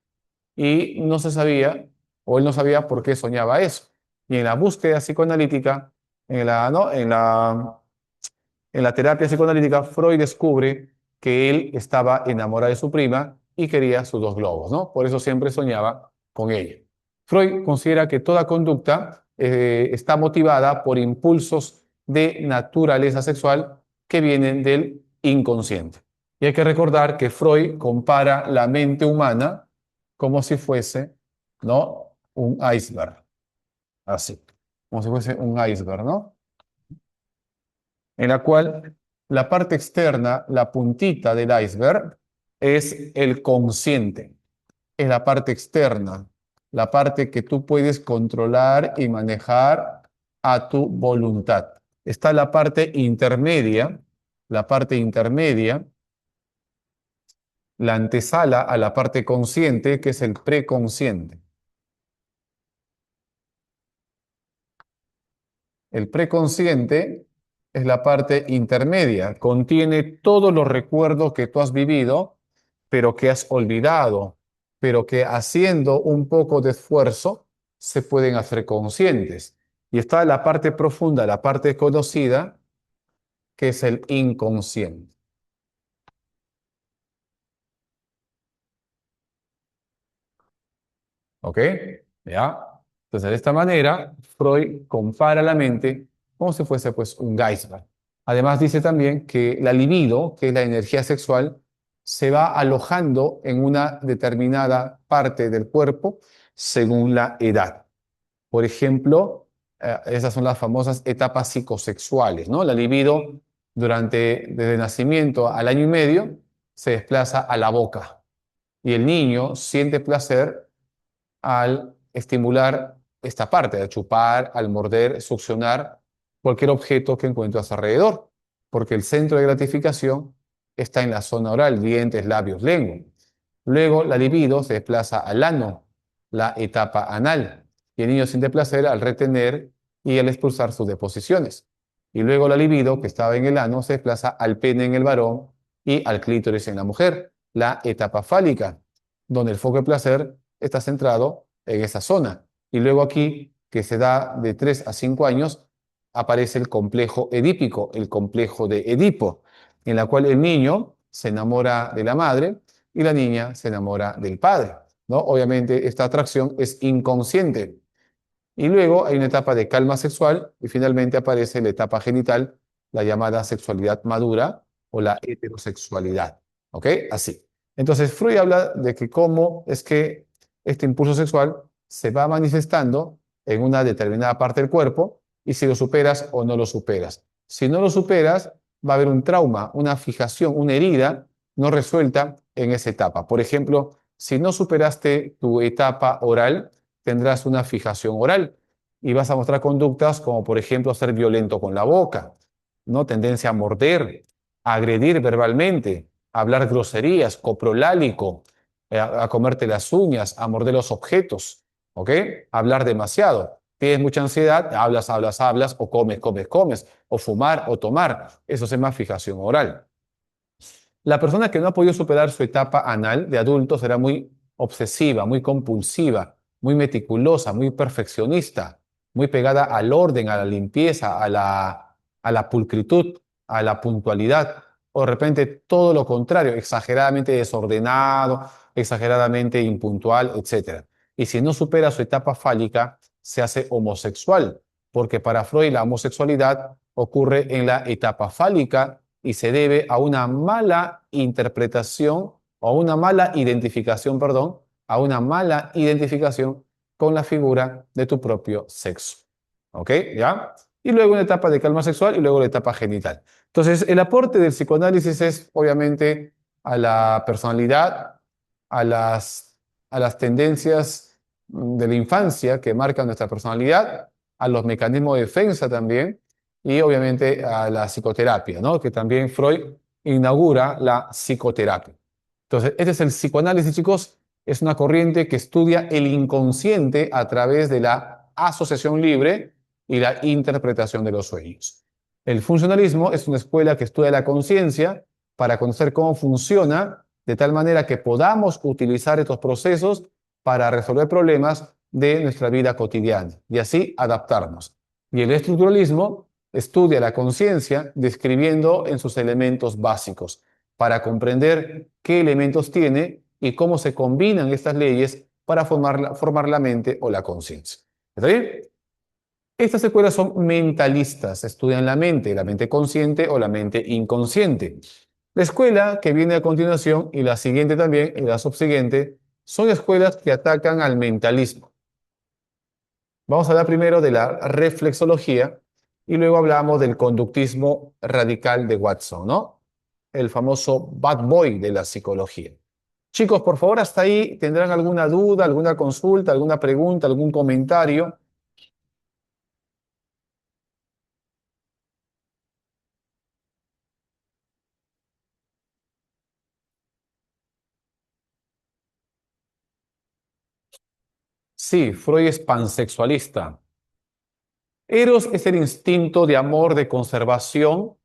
y no se sabía, o él no sabía por qué soñaba eso. Y en la búsqueda psicoanalítica, ¿no? En la terapia psicoanalítica, Freud descubre que él estaba enamorado de su prima y quería sus 2 globos, ¿no? Por eso siempre soñaba con ella. Freud considera que toda conducta está motivada por impulsos de naturaleza sexual que vienen del inconsciente. Y hay que recordar que Freud compara la mente humana como si fuese, ¿no? Un iceberg, así, como si fuese un iceberg, ¿no? En la cual la parte externa, la puntita del iceberg, es el consciente, es la parte externa, la parte que tú puedes controlar y manejar a tu voluntad. Está la parte intermedia, la antesala a la parte consciente, que es el preconsciente. El preconsciente es la parte intermedia, contiene todos los recuerdos que tú has vivido, pero que has olvidado, pero que haciendo un poco de esfuerzo se pueden hacer conscientes. Y está la parte profunda, la parte conocida, que es el inconsciente. ¿Ok? ¿Ya? Entonces, de esta manera, Freud compara la mente como si fuese pues un iceberg. Además, dice también que la libido, que es la energía sexual, se va alojando en una determinada parte del cuerpo según la edad. Por ejemplo, esas son las famosas etapas psicosexuales, ¿no? La libido desde el nacimiento al año y medio se desplaza a la boca y el niño siente placer al estimular esta parte, al chupar, al morder, succionar cualquier objeto que encuentras alrededor, porque el centro de gratificación está en la zona oral, dientes, labios, lengua. Luego la libido se desplaza al ano, la etapa anal, y el niño siente placer al retener y al expulsar sus deposiciones. Y luego la libido, que estaba en el ano, se desplaza al pene en el varón y al clítoris en la mujer, la etapa fálica, donde el foco de placer está centrado en esa zona. Y luego aquí, que se da de 3 a 5 años, aparece el complejo edípico, el complejo de Edipo, en la cual el niño se enamora de la madre y la niña se enamora del padre, ¿no? Obviamente esta atracción es inconsciente. Y luego hay una etapa de calma sexual y finalmente aparece la etapa genital, la llamada sexualidad madura o la heterosexualidad. ¿Ok? Así. Entonces Freud habla de que cómo es que este impulso sexual se va manifestando en una determinada parte del cuerpo y si lo superas o no lo superas. Si no lo superas, va a haber un trauma, una fijación, una herida no resuelta en esa etapa. Por ejemplo, si no superaste tu etapa oral, tendrás una fijación oral y vas a mostrar conductas como, por ejemplo, ser violento con la boca, ¿no? Tendencia a morder, a agredir verbalmente, a hablar groserías, coprolálico, a comerte las uñas, a morder los objetos, ¿ok? A hablar demasiado. Tienes mucha ansiedad, hablas, hablas, hablas, o comes, comes, comes, o fumar o tomar. Eso se llama fijación oral. La persona que no ha podido superar su etapa anal de adulto será muy obsesiva, muy compulsiva, muy meticulosa, muy perfeccionista, muy pegada al orden, a la limpieza, a la pulcritud, a la puntualidad, o de repente todo lo contrario, exageradamente desordenado, exageradamente impuntual, etc. Y si no supera su etapa fálica, se hace homosexual, porque para Freud la homosexualidad ocurre en la etapa fálica y se debe a una mala interpretación o a una mala identificación, perdón, a una mala identificación con la figura de tu propio sexo. ¿Ok? ¿Ya? Y luego una etapa de calma sexual y luego la etapa genital. Entonces, el aporte del psicoanálisis es obviamente a la personalidad, a las tendencias de la infancia que marcan nuestra personalidad, a los mecanismos de defensa también y obviamente a la psicoterapia, ¿no? Que también Freud inaugura la psicoterapia. Entonces, este es el psicoanálisis, chicos. Es una corriente que estudia el inconsciente a través de la asociación libre y la interpretación de los sueños. El funcionalismo es una escuela que estudia la conciencia para conocer cómo funciona, de tal manera que podamos utilizar estos procesos para resolver problemas de nuestra vida cotidiana y así adaptarnos. Y el estructuralismo estudia la conciencia describiendo en sus elementos básicos para comprender qué elementos tiene y cómo se combinan estas leyes para formar la mente o la conciencia. ¿Está bien? Estas escuelas son mentalistas, estudian la mente consciente o la mente inconsciente. La escuela que viene a continuación y la siguiente también y la subsiguiente son escuelas que atacan al mentalismo. Vamos a hablar primero de la reflexología y luego hablamos del conductismo radical de Watson, ¿no? El famoso bad boy de la psicología. Chicos, por favor, hasta ahí tendrán alguna duda, alguna consulta, alguna pregunta, algún comentario. Sí, Freud es pansexualista. Eros es el instinto de amor, de conservación,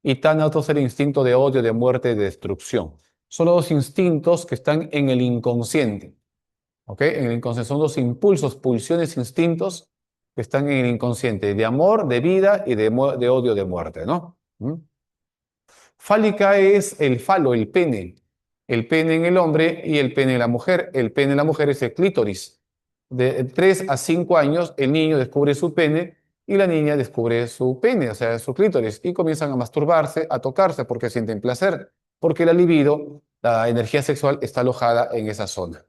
y Tánatos es el instinto de odio, de muerte, de destrucción. Son los dos instintos que están en el inconsciente. ¿Ok? En el inconsciente son dos impulsos, pulsiones, instintos que están en el inconsciente, de amor, de vida y de odio, de muerte, ¿no? ¿Mm? Fálica es el falo, el pene. El pene en el hombre y el pene en la mujer. El pene en la mujer es el clítoris. De 3 a 5 años, el niño descubre su pene y la niña descubre su pene, o sea, su clítoris, y comienzan a masturbarse, a tocarse porque sienten placer, porque la libido, la energía sexual, está alojada en esa zona.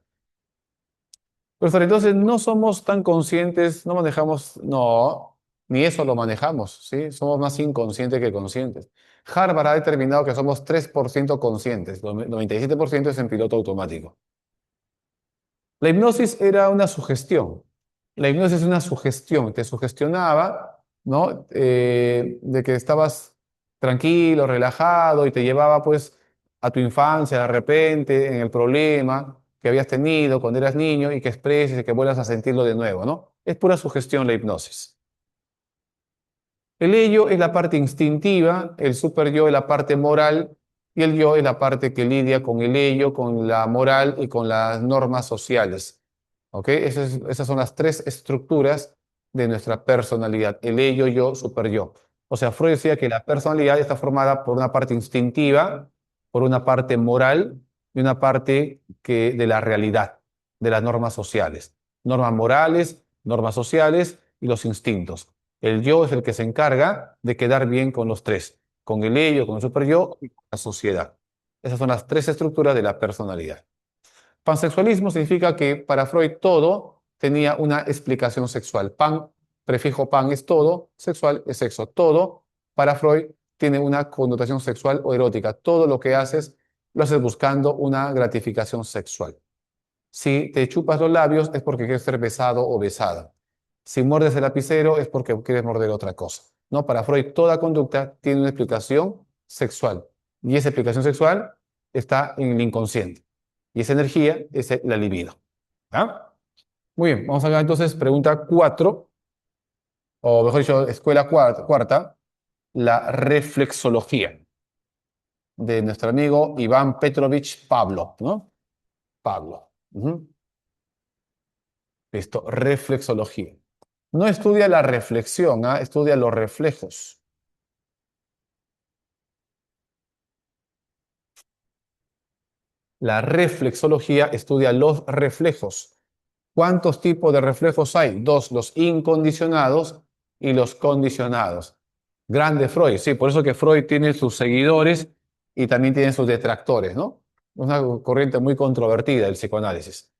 Profesor, entonces no somos tan conscientes, no manejamos, no, ni eso lo manejamos, ¿sí? Somos más inconscientes que conscientes. Harvard ha determinado que somos 3% conscientes, 97% es en piloto automático. La hipnosis era una sugestión. La hipnosis es una sugestión, te sugestionaba, ¿no? De que estabas tranquilo, relajado y te llevaba pues a tu infancia de repente en el problema que habías tenido cuando eras niño y que expreses y que vuelvas a sentirlo de nuevo, ¿no? Es pura sugestión la hipnosis. El ello es la parte instintiva, el super yo es la parte moral y el yo es la parte que lidia con el ello, con la moral y con las normas sociales. ¿Ok? Esas son las tres estructuras de nuestra personalidad. El ello, yo, super yo. O sea, Freud decía que la personalidad está formada por una parte instintiva, por una parte moral y una parte de la realidad, de las normas sociales. Normas morales, normas sociales y los instintos. El yo es el que se encarga de quedar bien con los tres, con el ello, con el super yo y con la sociedad. Esas son las tres estructuras de la personalidad. Pansexualismo significa que para Freud todo tenía una explicación sexual. Pan, prefijo pan es todo, sexual es sexo. Todo para Freud tiene una connotación sexual o erótica. Todo lo que haces lo haces buscando una gratificación sexual. Si te chupas los labios es porque quieres ser besado o besada. Si muerdes el lapicero es porque quieres morder otra cosa. ¿No? Para Freud toda conducta tiene una explicación sexual. Y esa explicación sexual está en el inconsciente. Y esa energía es la libido. ¿Ah? Muy bien, vamos a ver entonces pregunta 4, o mejor dicho, escuela cuarta, la reflexología de nuestro amigo Iván Petrovich Pablo, ¿no? Pablo. Ujú. Listo, reflexología. No estudia la reflexión, ¿ah? Estudia los reflejos. La reflexología estudia los reflejos. ¿Cuántos tipos de reflejos hay? Dos, los incondicionados y los condicionados. Grande Freud, sí, por eso que Freud tiene sus seguidores y también tiene sus detractores, ¿no? Una corriente muy controvertida del psicoanálisis.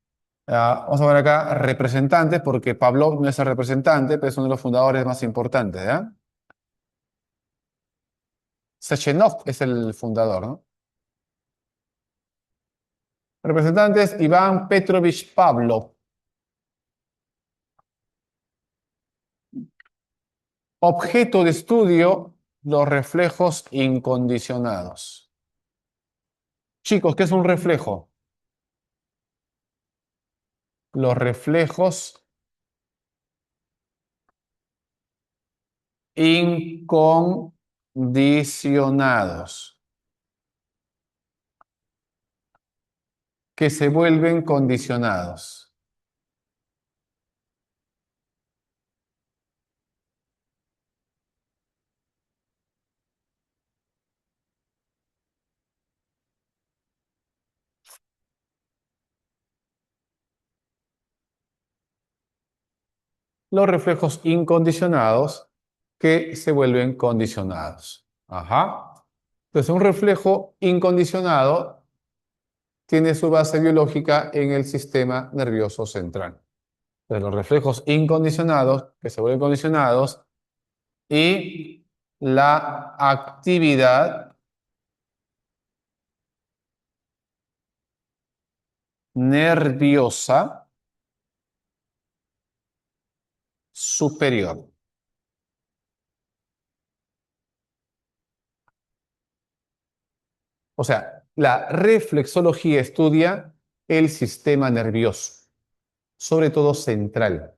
Vamos a ver acá representantes, porque Pavlov no es el representante, pero es uno de los fundadores más importantes, ¿ya? Sechenov es el fundador, ¿no? Representantes, Iván Petrovich Pavlov. Objeto de estudio, los reflejos incondicionados. Chicos, ¿qué es un reflejo? Los reflejos incondicionados, que se vuelven condicionados. Los reflejos incondicionados que se vuelven condicionados. Ajá. Entonces, un reflejo incondicionado tiene su base biológica en el sistema nervioso central. Entonces, los reflejos incondicionados que se vuelven condicionados y la actividad nerviosa superior. O sea, la reflexología estudia el sistema nervioso, sobre todo central,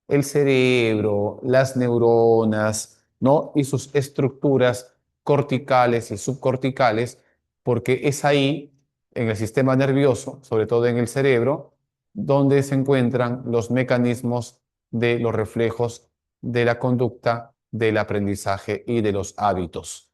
el cerebro, las neuronas, ¿no? Y sus estructuras corticales y subcorticales, porque es ahí, en el sistema nervioso, sobre todo en el cerebro, donde se encuentran los mecanismos de los reflejos de la conducta, del aprendizaje y de los hábitos.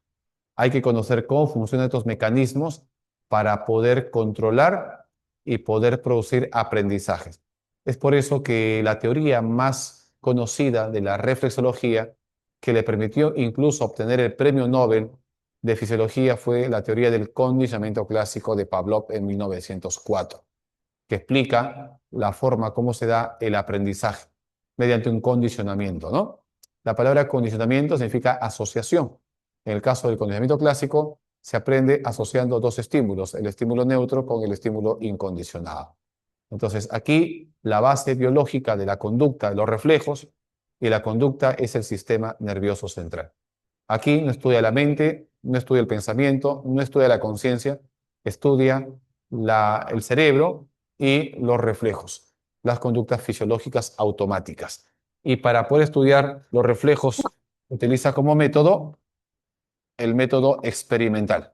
Hay que conocer cómo funcionan estos mecanismos para poder controlar y poder producir aprendizajes. Es por eso que la teoría más conocida de la reflexología, que le permitió incluso obtener el premio Nobel de Fisiología, fue la teoría del condicionamiento clásico de Pavlov en 1904, que explica la forma como se da el aprendizaje mediante un condicionamiento, ¿no? La palabra condicionamiento significa asociación. En el caso del condicionamiento clásico, se aprende asociando dos estímulos, el estímulo neutro con el estímulo incondicionado. Entonces, aquí la base biológica de la conducta, de los reflejos, y la conducta es el sistema nervioso central. Aquí no estudia la mente, no estudia el pensamiento, no estudia la conciencia, estudia el cerebro y los reflejos, las conductas fisiológicas automáticas. Y para poder estudiar los reflejos, utiliza como método el método experimental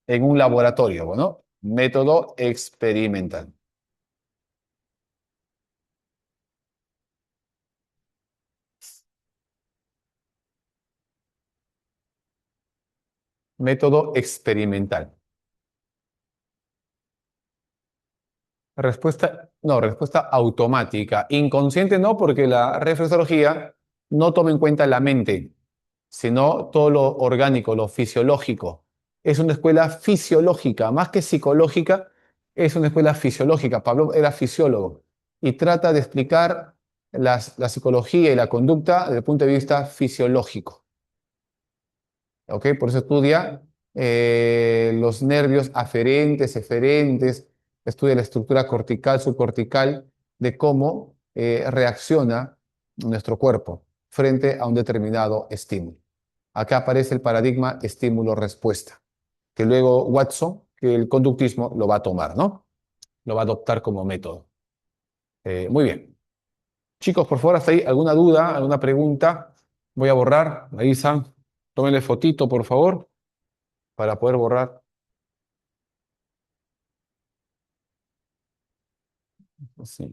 en un laboratorio, ¿no? Método experimental. Método experimental. Respuesta, no, respuesta automática. Inconsciente no, porque la reflexología no toma en cuenta la mente, sino todo lo orgánico, lo fisiológico. Es una escuela fisiológica, más que psicológica, es una escuela fisiológica. Pablo era fisiólogo y trata de explicar la psicología y la conducta desde el punto de vista fisiológico. ¿Ok? Por eso estudia los nervios aferentes, eferentes, estudia la estructura cortical, subcortical, de cómo reacciona nuestro cuerpo frente a un determinado estímulo. Acá aparece el paradigma estímulo-respuesta, que luego Watson, que el conductismo lo va a tomar, ¿no? Lo va a adoptar como método. Muy bien. Chicos, por favor, hasta ahí, ¿alguna duda, alguna pregunta? Voy a borrar. Ahí, Sam, tómenle fotito, por favor, para poder borrar. Sí.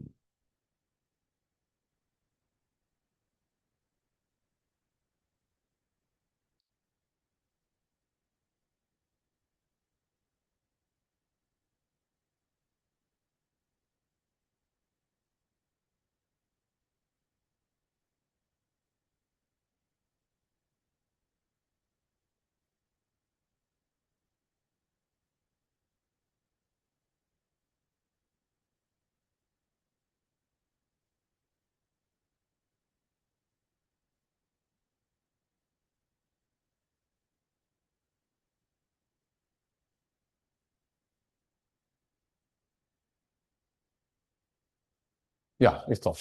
Ya, listo.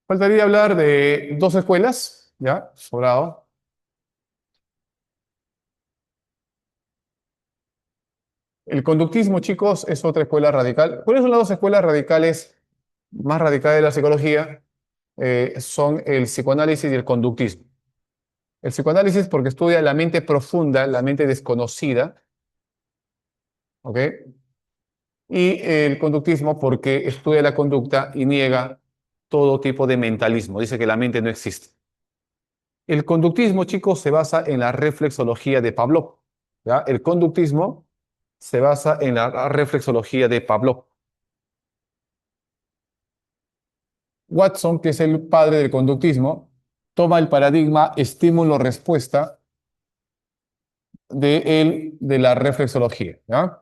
Faltaría hablar de dos escuelas, ya, sobrado. El conductismo, chicos, es otra escuela radical. ¿Cuáles son las dos escuelas radicales más radicales de la psicología? Son el psicoanálisis y el conductismo. El psicoanálisis porque estudia la mente profunda, la mente desconocida, ¿ok? Y el conductismo porque estudia la conducta y niega todo tipo de mentalismo. Dice que la mente no existe. El conductismo, chicos, se basa en la reflexología de Pavlov, ¿ya? El conductismo se basa en la reflexología de Pavlov. Watson, que es el padre del conductismo, toma el paradigma estímulo-respuesta de la reflexología, ¿ya?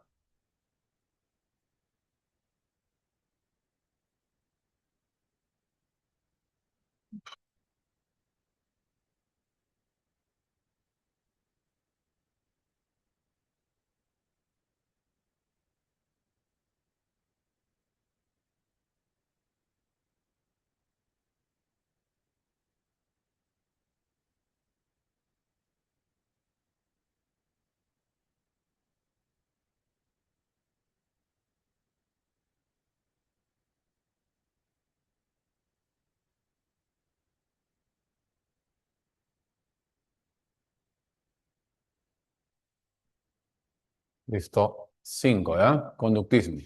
Listo. 5, ¿ya? Conductismo.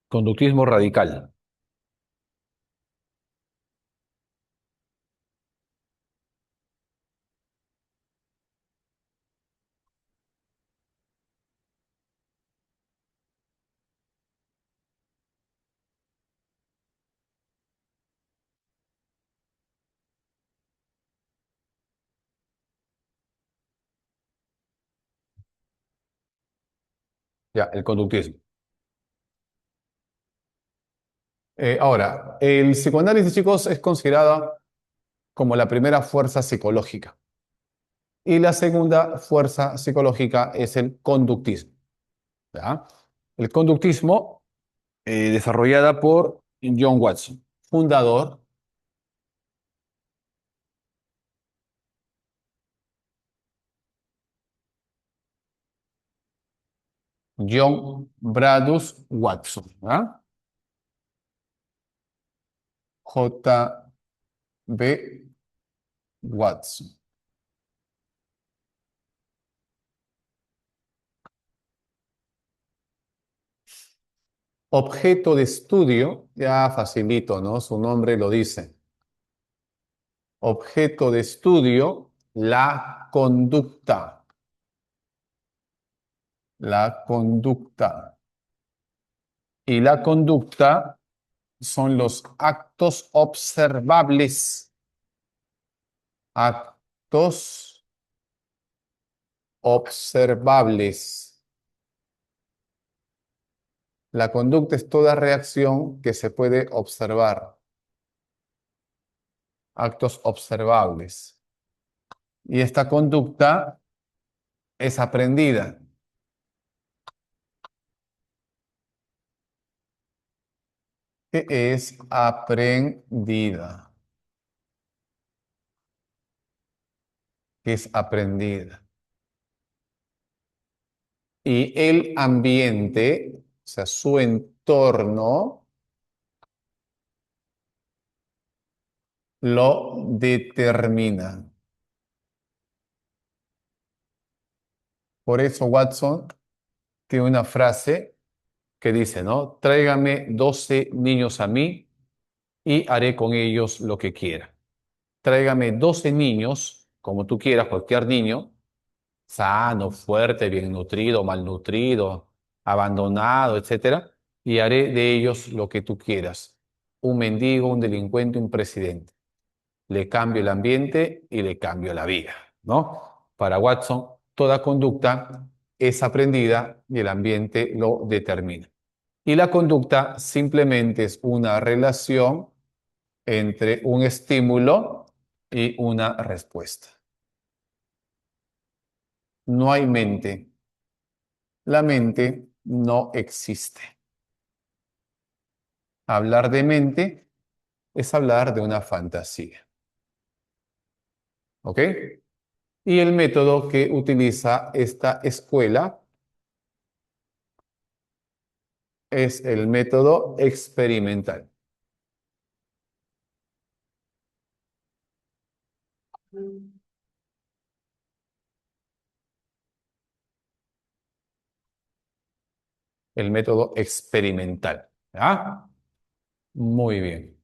Conductismo radical. Ya, el conductismo. Ahora, el psicoanálisis, chicos, es considerada como la primera fuerza psicológica. Y la segunda fuerza psicológica es el conductismo, ¿ya? El conductismo, desarrollada por John Watson, fundador. John Bradus Watson, ¿ah? J. B. Watson. Objeto de estudio, ya facilito, ¿no? Su nombre lo dice. Objeto de estudio, la conducta. La conducta. Y la conducta son los actos observables. Actos observables. La conducta es toda reacción que se puede observar. Actos observables. Y esta conducta es aprendida. ¿Qué es aprendida? ¿Qué es aprendida? Y el ambiente, o sea, su entorno, lo determina. Por eso Watson tiene una frase que dice, ¿no? Tráigame 12 niños a mí y haré con ellos lo que quiera. Tráigame 12 niños, como tú quieras, cualquier niño, sano, fuerte, bien nutrido, malnutrido, abandonado, etcétera, y haré de ellos lo que tú quieras. Un mendigo, un delincuente, un presidente. Le cambio el ambiente y le cambio la vida, ¿no? Para Watson, toda conducta es aprendida y el ambiente lo determina. Y la conducta simplemente es una relación entre un estímulo y una respuesta. no hay mente. La mente no existe. Hablar de mente es hablar de una fantasía. ¿Ok? Y el método que utiliza esta escuela es el método experimental. El método experimental. ¿Ah? Muy bien.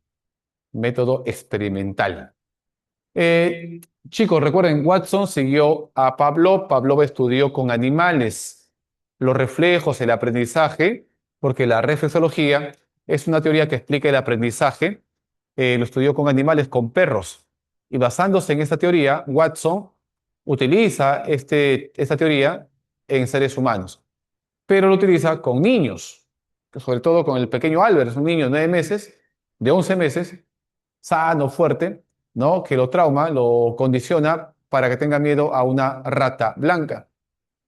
Método experimental. Eh, Chicos, recuerden, Watson siguió a Pavlov. Pavlov estudió con animales los reflejos, el aprendizaje, porque la reflexología es una teoría que explica el aprendizaje. Lo estudió con animales, con perros. Y basándose en esta teoría, Watson utiliza esta teoría en seres humanos, pero lo utiliza con niños, sobre todo con el pequeño Albert, es un niño de 9 meses, de 11 meses, sano, fuerte, ¿no? Que lo trauma, lo condiciona para que tenga miedo a una rata blanca.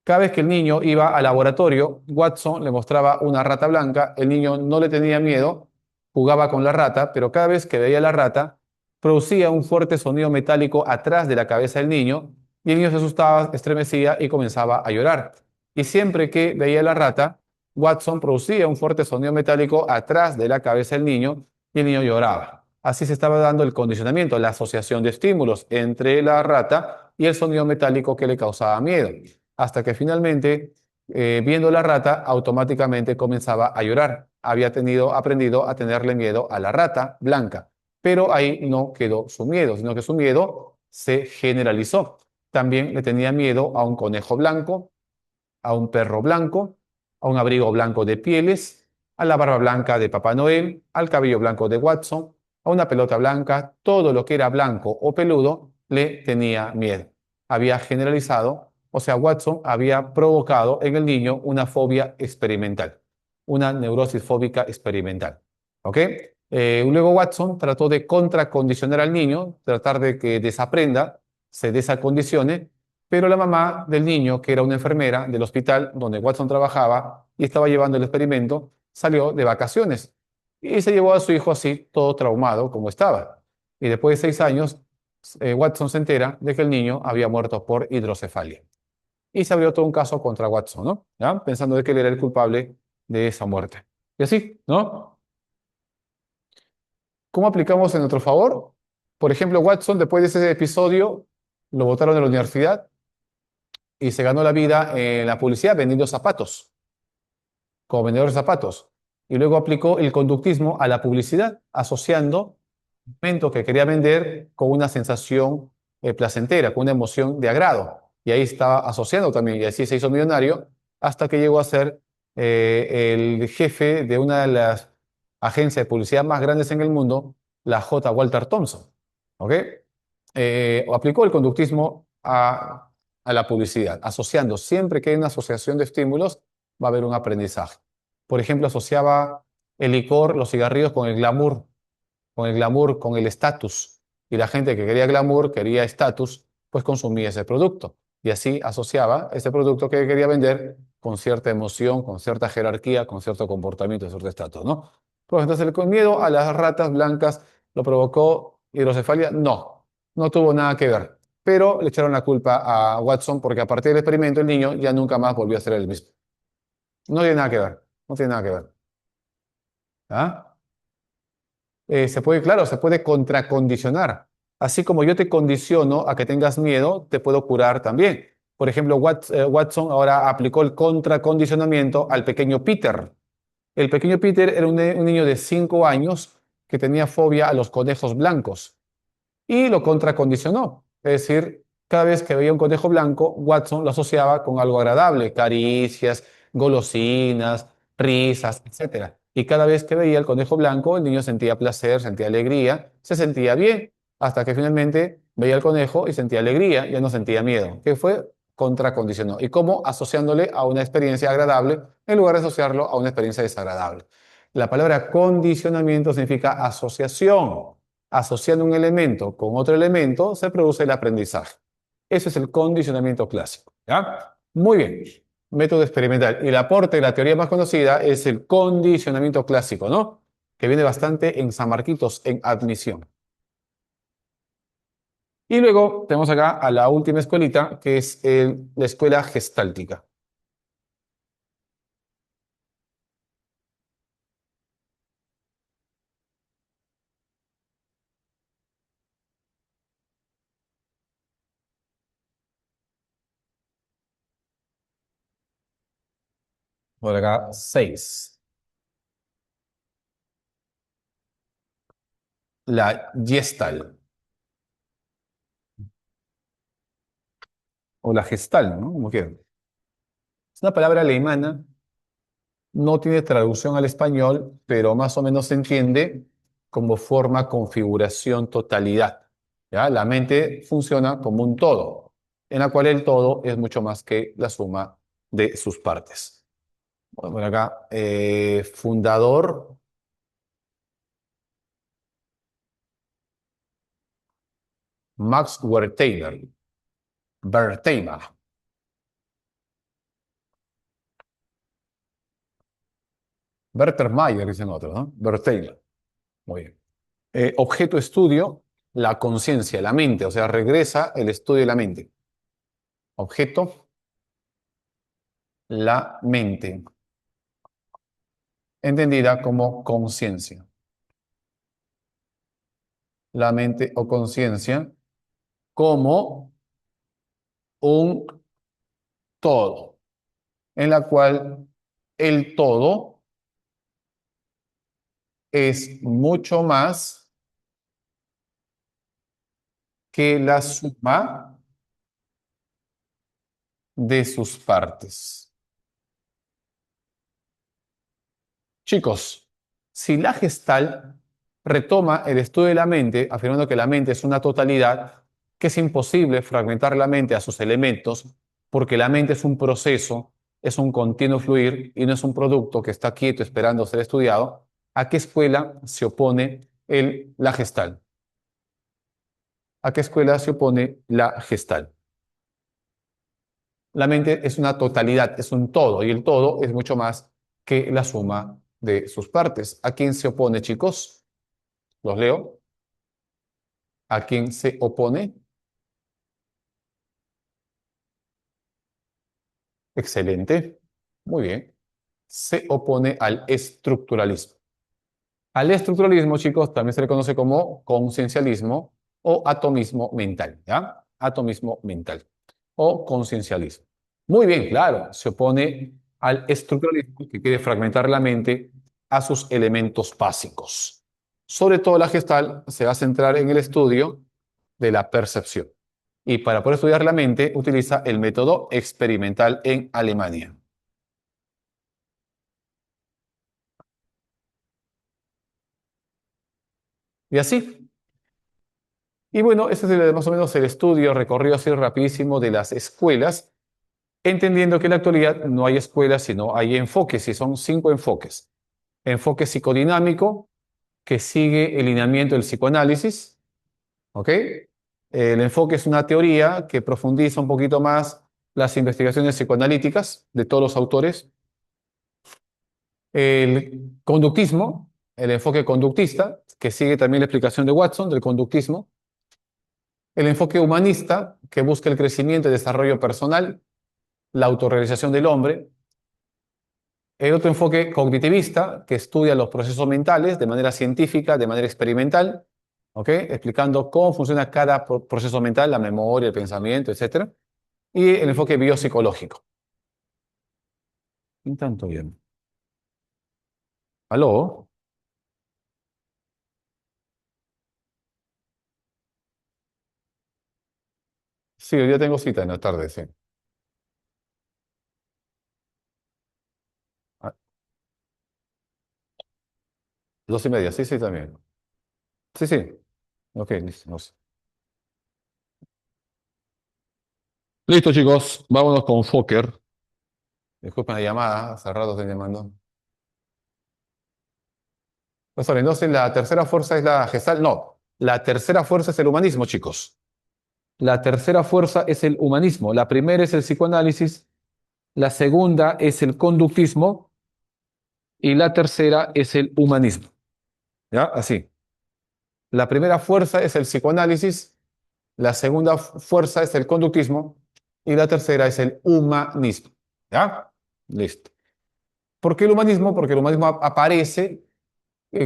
Cada vez que el niño iba al laboratorio, Watson le mostraba una rata blanca, el niño no le tenía miedo, jugaba con la rata, pero cada vez que veía la rata, producía un fuerte sonido metálico atrás de la cabeza del niño, y el niño se asustaba, estremecía y comenzaba a llorar. Y siempre que veía la rata, Watson producía un fuerte sonido metálico atrás de la cabeza del niño, y el niño lloraba. Así se estaba dando el condicionamiento, la asociación de estímulos entre la rata y el sonido metálico que le causaba miedo, hasta que finalmente, viendo la rata, automáticamente comenzaba a llorar. Había aprendido a tenerle miedo a la rata blanca, pero ahí no quedó su miedo, sino que su miedo se generalizó. También le tenía miedo a un conejo blanco, a un perro blanco, a un abrigo blanco de pieles, a la barba blanca de Papá Noel, al cabello blanco de Watson, a una pelota blanca. Todo lo que era blanco o peludo le tenía miedo. Había generalizado, o sea, Watson había provocado en el niño una fobia experimental, una neurosis fóbica experimental. ¿Ok? Luego Watson trató de contracondicionar al niño, tratar de que desaprenda, se desacondicione, pero la mamá del niño, que era una enfermera del hospital donde Watson trabajaba y estaba llevando el experimento, salió de vacaciones y se llevó a su hijo así, todo traumado como estaba. Y después de 6 años, Watson se entera de que el niño había muerto por hidrocefalia. Y se abrió todo un caso contra Watson, ¿no? ¿Ya? Pensando de que él era el culpable de esa muerte. Y así, ¿no? ¿Cómo aplicamos en nuestro favor? Por ejemplo, Watson, después de ese episodio, lo botaron de la universidad y se ganó la vida en la publicidad vendiendo zapatos, como vendedor de zapatos. Y luego aplicó el conductismo a la publicidad, asociando un momento que quería vender con una sensación placentera, con una emoción de agrado. Y ahí estaba asociando también, y así se hizo millonario, hasta que llegó a ser el jefe de una de las agencias de publicidad más grandes en el mundo, la J. Walter Thompson. ¿Ok? O aplicó el conductismo a la publicidad, asociando, siempre que hay una asociación de estímulos, va a haber un aprendizaje. Por ejemplo, asociaba el licor, los cigarrillos con el glamour, con el estatus. Y la gente que quería glamour, quería estatus, pues consumía ese producto. Y así asociaba ese producto que quería vender con cierta emoción, con cierta jerarquía, con cierto comportamiento, cierto estatus, ¿no? Pues entonces el miedo a las ratas blancas lo provocó hidrocefalia. No, no tuvo nada que ver. Pero le echaron la culpa a Watson porque a partir del experimento el niño ya nunca más volvió a ser el mismo. No tiene nada que ver, no tiene nada que ver. ¿Ah? Claro, se puede contracondicionar. Así como yo te condiciono a que tengas miedo, te puedo curar también. Por ejemplo, Watson ahora aplicó el contracondicionamiento al pequeño Peter. El pequeño Peter era un niño de 5 años que tenía fobia a los conejos blancos y lo contracondicionó. Es decir, cada vez que veía un conejo blanco, Watson lo asociaba con algo agradable, caricias, golosinas, risas, etcétera. Y cada vez que veía el conejo blanco, el niño sentía placer, sentía alegría, se sentía bien, hasta que finalmente veía el conejo y sentía alegría, ya no sentía miedo, que fue contracondicionó. Y cómo asociándole a una experiencia agradable en lugar de asociarlo a una experiencia desagradable. La palabra condicionamiento significa asociación. Asociando un elemento con otro elemento se produce el aprendizaje. Eso es el condicionamiento clásico. ¿Ya? Muy bien. Método experimental. Y el aporte de la teoría más conocida es el condicionamiento clásico, ¿no? Que viene bastante en San Marquitos, en admisión. Y luego tenemos acá a la última escuelita, que es la escuela gestáltica. Por acá, 6. La Gestalt, o la Gestalt, ¿no? Como quieran. Es una palabra alemana, no tiene traducción al español, pero más o menos se entiende como forma, configuración, totalidad. ¿Ya? La mente funciona como un todo, en la cual el todo es mucho más que la suma de sus partes. Bueno, por acá, fundador, Max Wertheimer. Wertheimer. Werther Mayer, dicen otros, ¿no? Wertheimer. Muy bien. Objeto estudio, la conciencia, la mente, o sea, regresa el estudio de la mente. Objeto, la mente, entendida como conciencia. La mente o conciencia como un todo, en la cual el todo es mucho más que la suma de sus partes. Chicos, si la Gestalt retoma el estudio de la mente, afirmando que la mente es una totalidad, que es imposible fragmentar la mente a sus elementos, porque la mente es un proceso, es un continuo fluir y no es un producto que está quieto esperando ser estudiado, ¿a qué escuela se opone la Gestalt? ¿A qué escuela se opone la Gestalt? La mente es una totalidad, es un todo, y el todo es mucho más que la suma de sus partes. ¿A quién se opone, chicos? Los leo. ¿A quién se opone? Excelente. Muy bien. Se opone al estructuralismo. Al estructuralismo, chicos, también se le conoce como conciencialismo o atomismo mental, ¿ya? Atomismo mental o conciencialismo. Muy bien, claro, se opone al estructuralismo que quiere fragmentar la mente a sus elementos básicos. Sobre todo la Gestalt se va a centrar en el estudio de la percepción. Y para poder estudiar la mente utiliza el método experimental en Alemania. Y así. Y bueno, ese es más o menos el estudio recorrido así rapidísimo de las escuelas, entendiendo que en la actualidad no hay escuelas, sino hay enfoques, y son 5 enfoques. Enfoque psicodinámico, que sigue el lineamiento del psicoanálisis, ¿ok? El enfoque es una teoría que profundiza un poquito más las investigaciones psicoanalíticas de todos los autores. El conductismo, el enfoque conductista, que sigue también la explicación de Watson del conductismo. El enfoque humanista, que busca el crecimiento y desarrollo personal, la autorrealización del hombre. El otro enfoque cognitivista, que estudia los procesos mentales de manera científica, de manera experimental, ¿ok? Explicando cómo funciona cada proceso mental, la memoria, el pensamiento, etc. Y el enfoque biopsicológico. ¿Qué tanto bien? ¿Aló? Sí, hoy día tengo cita en la tarde, sí. Ah, 2:30, sí, sí, también. Sí, sí. Ok, listo. Listo, chicos. Vámonos con Fokker. Disculpen la llamada, hace rato estoy llamando. Profesor, entonces la tercera fuerza es la gestal. No, la tercera fuerza es el humanismo, chicos. La tercera fuerza es el humanismo. La primera es el psicoanálisis, la segunda es el conductismo y la tercera es el humanismo. ¿Ya? Así. La primera fuerza es el psicoanálisis, la segunda fuerza es el conductismo y la tercera es el humanismo. ¿Ya? Listo. ¿Por qué el humanismo? Porque el humanismo aparece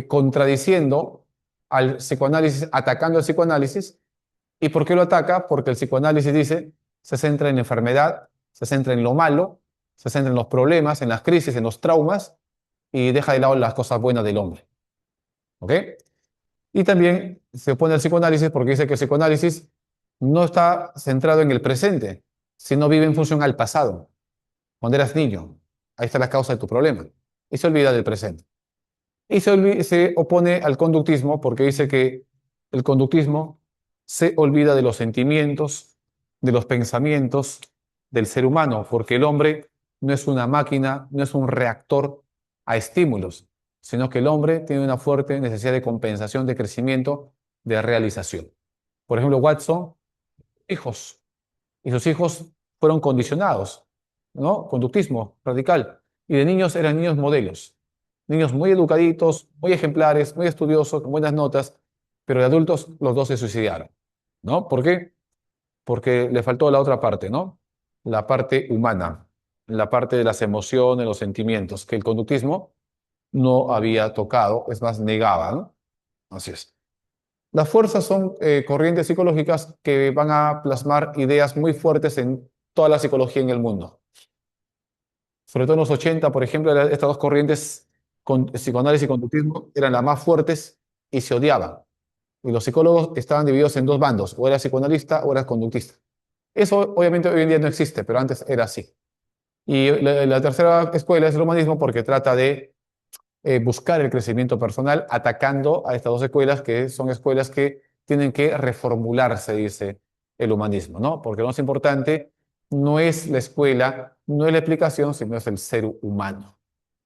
contradiciendo al psicoanálisis, atacando al psicoanálisis. ¿Y por qué lo ataca? Porque el psicoanálisis dice, se centra en la enfermedad, se centra en lo malo, se centra en los problemas, en las crisis, en los traumas y deja de lado las cosas buenas del hombre. ¿Ok? Y también se opone al psicoanálisis porque dice que el psicoanálisis no está centrado en el presente, sino vive en función al pasado. Cuando eras niño, ahí está la causa de tu problema. Y se olvida del presente. Y se opone al conductismo porque dice que el conductismo se olvida de los sentimientos, de los pensamientos del ser humano, porque el hombre no es una máquina, no es un reactor a estímulos, sino que el hombre tiene una fuerte necesidad de compensación, de crecimiento, de realización. Por ejemplo, Watson, hijos, y sus hijos fueron condicionados, ¿no? Conductismo radical. Y de niños eran niños modelos, niños muy educaditos, muy ejemplares, muy estudiosos, con buenas notas, pero de adultos los dos se suicidaron, ¿no? ¿Por qué? Porque le faltó la otra parte, ¿no? La parte humana, la parte de las emociones, los sentimientos, que el conductismo no había tocado, es más, negaba, ¿no? Así es. Las fuerzas son corrientes psicológicas que van a plasmar ideas muy fuertes en toda la psicología en el mundo. Sobre todo en los 80, por ejemplo, estas dos corrientes, psicoanálisis y conductismo, eran las más fuertes y se odiaban. Y los psicólogos estaban divididos en dos bandos, o eras psicoanalista o eras conductista. Eso obviamente hoy en día no existe, pero antes era así. Y la tercera escuela es el humanismo porque trata de buscar el crecimiento personal atacando a estas dos escuelas que son escuelas que tienen que reformularse, dice el humanismo, ¿no? Porque lo más importante no es la escuela, no es la explicación, sino es el ser humano,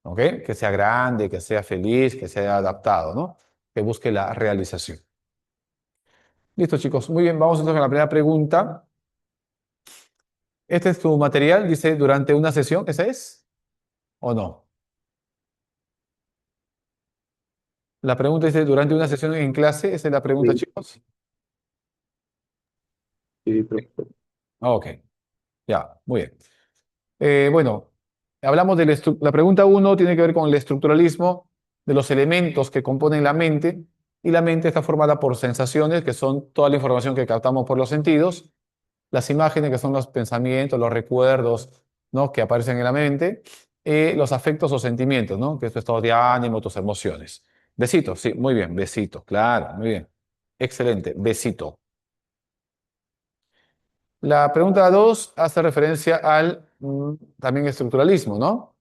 ¿ok? Que sea grande, que sea feliz, que sea adaptado, ¿no? Que busque la realización. Listo, chicos. Muy bien, vamos entonces a la primera pregunta. Este es tu material, dice, durante una sesión, ¿ese es? ¿O no? La pregunta dice, durante una sesión en clase, esa es la pregunta, Sí, chicos. sí, profesor. Ok, ya, muy bien. Bueno, hablamos de la pregunta uno tiene que ver con el estructuralismo de los elementos que componen la mente, y la mente está formada por sensaciones, que son toda la información que captamos por los sentidos, las imágenes, que son los pensamientos, los recuerdos, ¿no? que aparecen en la mente, y los afectos o sentimientos, ¿no? que es tu estado de ánimo, tus emociones. Besito, sí, muy bien, besito, claro, muy bien. Excelente, besito. La pregunta 2 hace referencia al también estructuralismo, ¿no?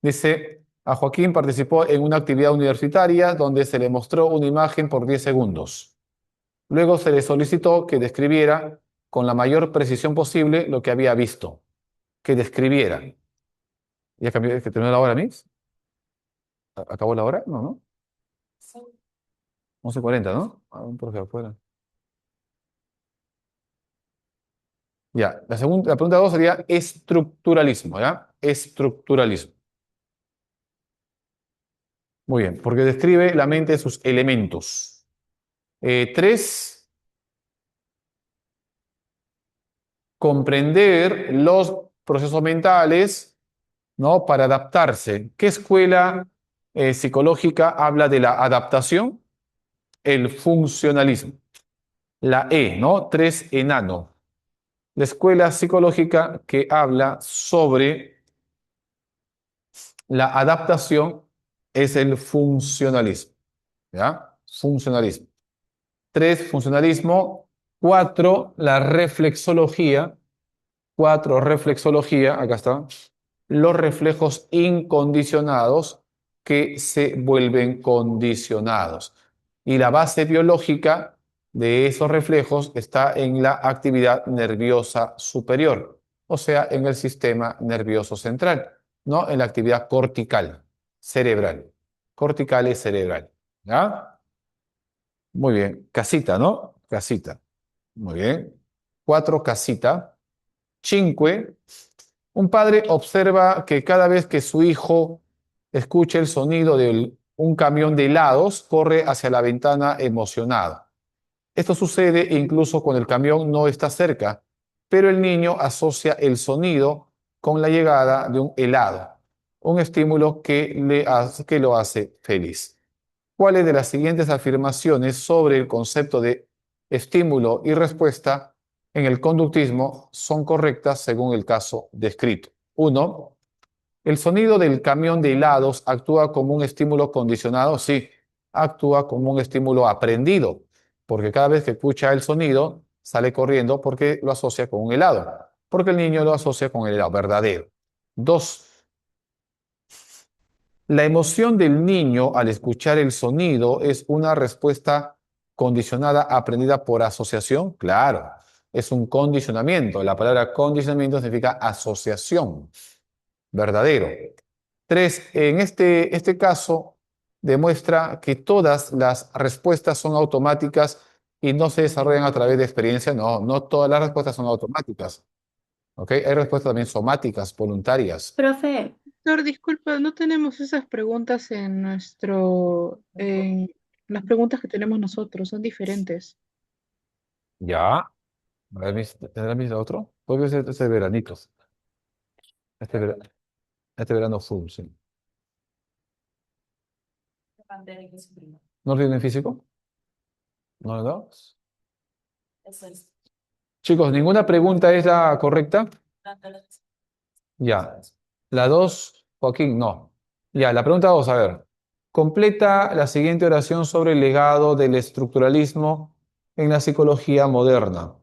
Dice, a Joaquín participó en una actividad universitaria donde se le mostró una imagen por 10 segundos. Luego se le solicitó que describiera con la mayor precisión posible lo que había visto. Que describiera. ¿Ya cambió, que terminó la hora, Mix? ¿Acabó la hora? No, ¿no? 11:40, ¿no? Ah, un profe afuera. Ya, la pregunta 2 sería estructuralismo, ¿ya? Estructuralismo. Muy bien, porque describe la mente de sus elementos. 3, comprender los procesos mentales, ¿no? Para adaptarse. ¿Qué escuela psicológica habla de la adaptación? El funcionalismo. La E, ¿no? 3, enano. La escuela psicológica que habla sobre la adaptación es el funcionalismo. ¿Ya? Funcionalismo. 3, funcionalismo. 4, la reflexología. 4, reflexología, acá está. Los reflejos incondicionados que se vuelven condicionados. Y la base biológica de esos reflejos está en la actividad nerviosa superior, o sea, en el sistema nervioso central, no en la actividad cortical, cerebral. Cortical y cerebral. ¿Ya? Muy bien. Casita, ¿no? Casita. Muy bien. 4, casita. Cinque. Un padre observa que cada vez que su hijo escucha el sonido de un camión de helados, corre hacia la ventana emocionado. Esto sucede incluso cuando el camión no está cerca, pero el niño asocia el sonido con la llegada de un helado, un estímulo que lo hace feliz. ¿Cuáles de las siguientes afirmaciones sobre el concepto de estímulo y respuesta en el conductismo son correctas según el caso descrito? 1. ¿El sonido del camión de helados actúa como un estímulo condicionado? Sí, actúa como un estímulo aprendido, porque cada vez que escucha el sonido sale corriendo porque lo asocia con un helado, porque el niño lo asocia con el helado verdadero. 2. La emoción del niño al escuchar el sonido es una respuesta condicionada aprendida por asociación. Claro, es un condicionamiento. La palabra condicionamiento significa asociación, verdadero. 3. En este caso demuestra que todas las respuestas son automáticas y no se desarrollan a través de experiencia. No, no todas las respuestas son automáticas. ¿Ok? Hay respuestas también somáticas, voluntarias. Profe, Doctor, disculpa, no tenemos esas preguntas en las preguntas que tenemos nosotros, son diferentes. Ya. ¿Tendrá mis otro? Porque ese veranito. Este, vera- este verano full, sí. ¿No lo tienen físico? ¿No, verdad? Chicos, ¿ninguna pregunta es la correcta? Ya. La 2, Joaquín, no. Ya, la pregunta 2, a ver. Completa la siguiente oración sobre el legado del estructuralismo en la psicología moderna.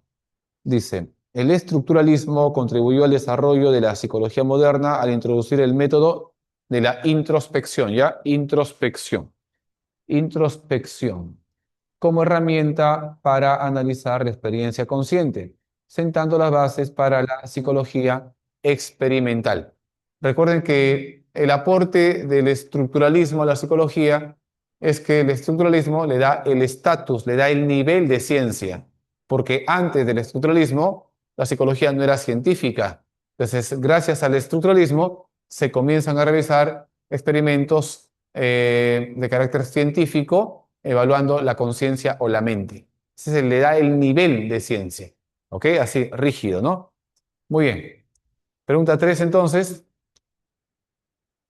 Dice, el estructuralismo contribuyó al desarrollo de la psicología moderna al introducir el método de la introspección, ¿ya? Introspección. Introspección como herramienta para analizar la experiencia consciente, sentando las bases para la psicología experimental. Recuerden que el aporte del estructuralismo a la psicología es que el estructuralismo le da el estatus, le da el nivel de ciencia, porque antes del estructuralismo la psicología no era científica. Entonces, gracias al estructuralismo se comienzan a realizar experimentos de carácter científico evaluando la conciencia o la mente. Ese se le da el nivel de ciencia. ¿Ok? Así, rígido, ¿no? Muy bien. Pregunta 3 entonces.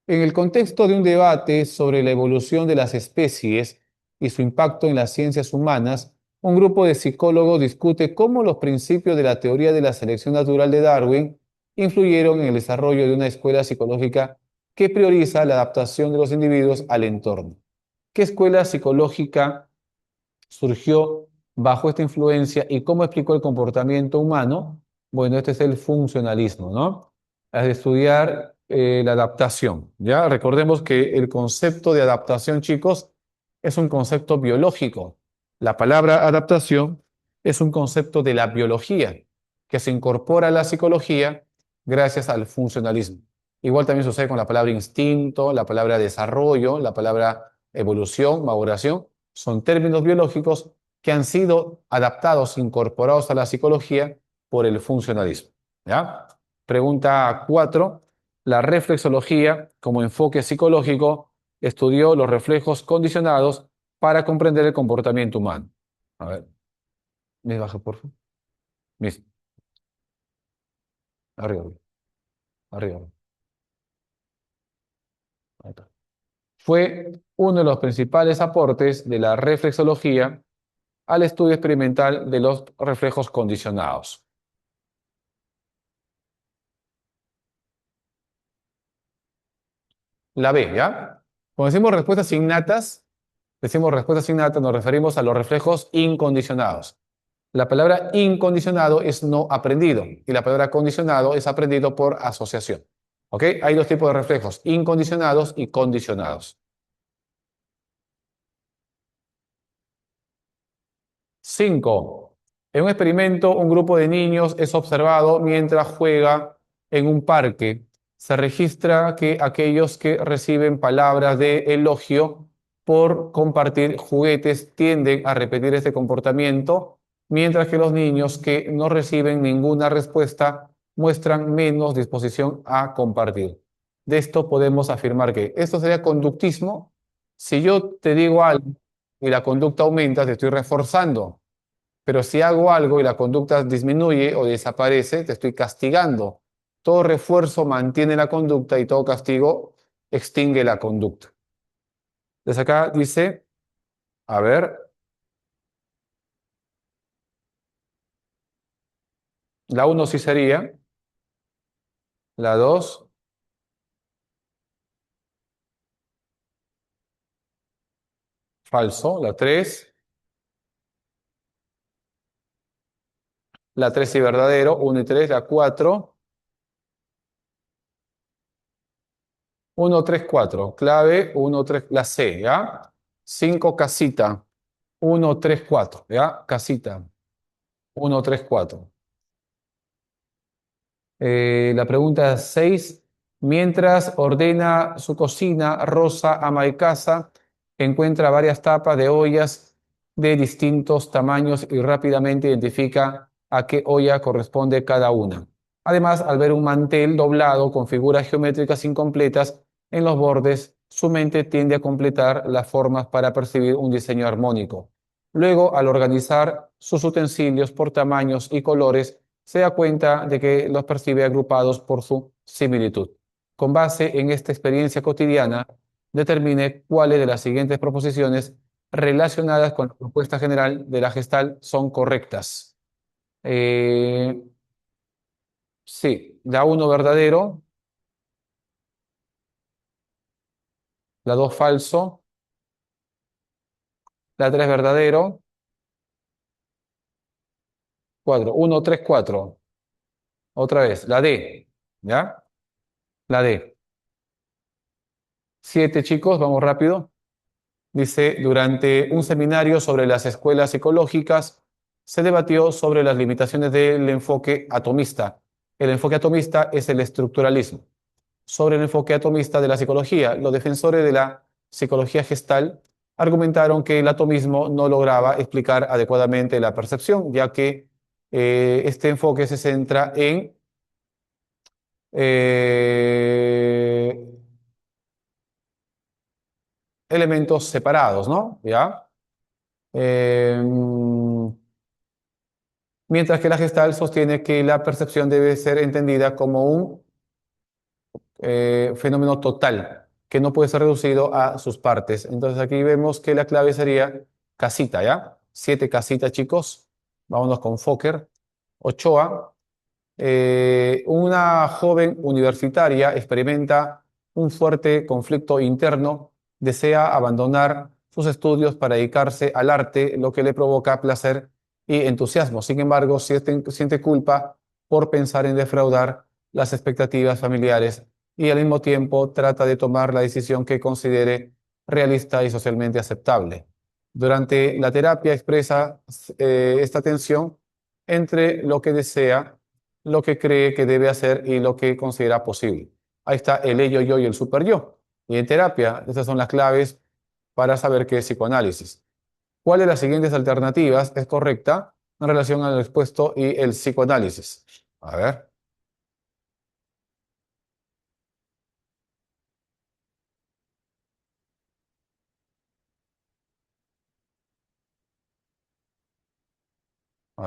En el contexto de un debate sobre la evolución de las especies y su impacto en las ciencias humanas, un grupo de psicólogos discute cómo los principios de la teoría de la selección natural de Darwin influyeron en el desarrollo de una escuela psicológica que prioriza la adaptación de los individuos al entorno. ¿Qué escuela psicológica surgió bajo esta influencia y cómo explicó el comportamiento humano? Bueno, este es el funcionalismo, ¿no? Es de estudiar la adaptación, ¿ya? Recordemos que el concepto de adaptación, chicos, es un concepto biológico. La palabra adaptación es un concepto de la biología que se incorpora a la psicología gracias al funcionalismo. Igual también sucede con la palabra instinto, la palabra desarrollo, la palabra evolución, maduración son términos biológicos que han sido adaptados, incorporados a la psicología por el funcionalismo. ¿Ya? Pregunta 4. La reflexología, como enfoque psicológico, estudió los reflejos condicionados para comprender el comportamiento humano. A ver, Miss, baja, por favor. Miss, arriba, arriba. Ahí está. Fue uno de los principales aportes de la reflexología al estudio experimental de los reflejos condicionados. La B, ¿ya? Cuando decimos respuestas innatas, nos referimos a los reflejos incondicionados. La palabra incondicionado es no aprendido y la palabra condicionado es aprendido por asociación. ¿Ok? Hay dos tipos de reflejos, incondicionados y condicionados. 5. En un experimento, un grupo de niños es observado mientras juega en un parque. Se registra que aquellos que reciben palabras de elogio por compartir juguetes tienden a repetir este comportamiento, mientras que los niños que no reciben ninguna respuesta muestran menos disposición a compartir. De esto podemos afirmar que esto sería conductismo. Si yo te digo algo y la conducta aumenta, te estoy reforzando. Pero si hago algo y la conducta disminuye o desaparece, te estoy castigando. Todo refuerzo mantiene la conducta y todo castigo extingue la conducta. Entonces acá dice, a ver, la uno sí sería, la 2 falso, la 3 sí verdadero, 1 y 3, la 4, 1, 3, 4, clave, 1, 3, la C, ¿ya? 5 casita, 1, 3, 4, ¿ya? Casita, 1, 3, 4. La pregunta 6. Mientras ordena su cocina, Rosa, ama de casa, encuentra varias tapas de ollas de distintos tamaños y rápidamente identifica a qué olla corresponde cada una. Además, al ver un mantel doblado con figuras geométricas incompletas en los bordes, su mente tiende a completar las formas para percibir un diseño armónico. Luego, al organizar sus utensilios por tamaños y colores, se da cuenta de que los percibe agrupados por su similitud. Con base en esta experiencia cotidiana, determine cuáles de las siguientes proposiciones relacionadas con la propuesta general de la Gestalt son correctas. Eh, sí, la uno verdadero, la 2 falso, la 3 verdadero, 4, 1, 3, 4. Otra vez, la D, ¿ya? La D. 7 chicos, vamos rápido. Dice, durante un seminario sobre las escuelas ecológicas, se debatió sobre las limitaciones del enfoque atomista. El enfoque atomista es el estructuralismo. Sobre el enfoque atomista de la psicología, los defensores de la psicología gestal argumentaron que el atomismo no lograba explicar adecuadamente la percepción, ya que este enfoque se centra en eh, elementos separados, ¿no? ¿Ya? Eh, Mientras que la Gestalt sostiene que la percepción debe ser entendida como un fenómeno total, que no puede ser reducido a sus partes. Entonces aquí vemos que la clave sería casita, ¿ya? 7 casitas, chicos. Vámonos con Fokker. Ochoa. Una joven universitaria experimenta un fuerte conflicto interno, desea abandonar sus estudios para dedicarse al arte, lo que le provoca placer y entusiasmo. Sin embargo, siente culpa por pensar en defraudar las expectativas familiares y al mismo tiempo trata de tomar la decisión que considere realista y socialmente aceptable. Durante la terapia expresa esta tensión entre lo que desea, lo que cree que debe hacer y lo que considera posible. Ahí está el ello, yo y el super yo. Y en terapia, estas son las claves para saber qué es psicoanálisis. ¿Cuál de las siguientes alternativas es correcta en relación al expuesto y el psicoanálisis? A ver,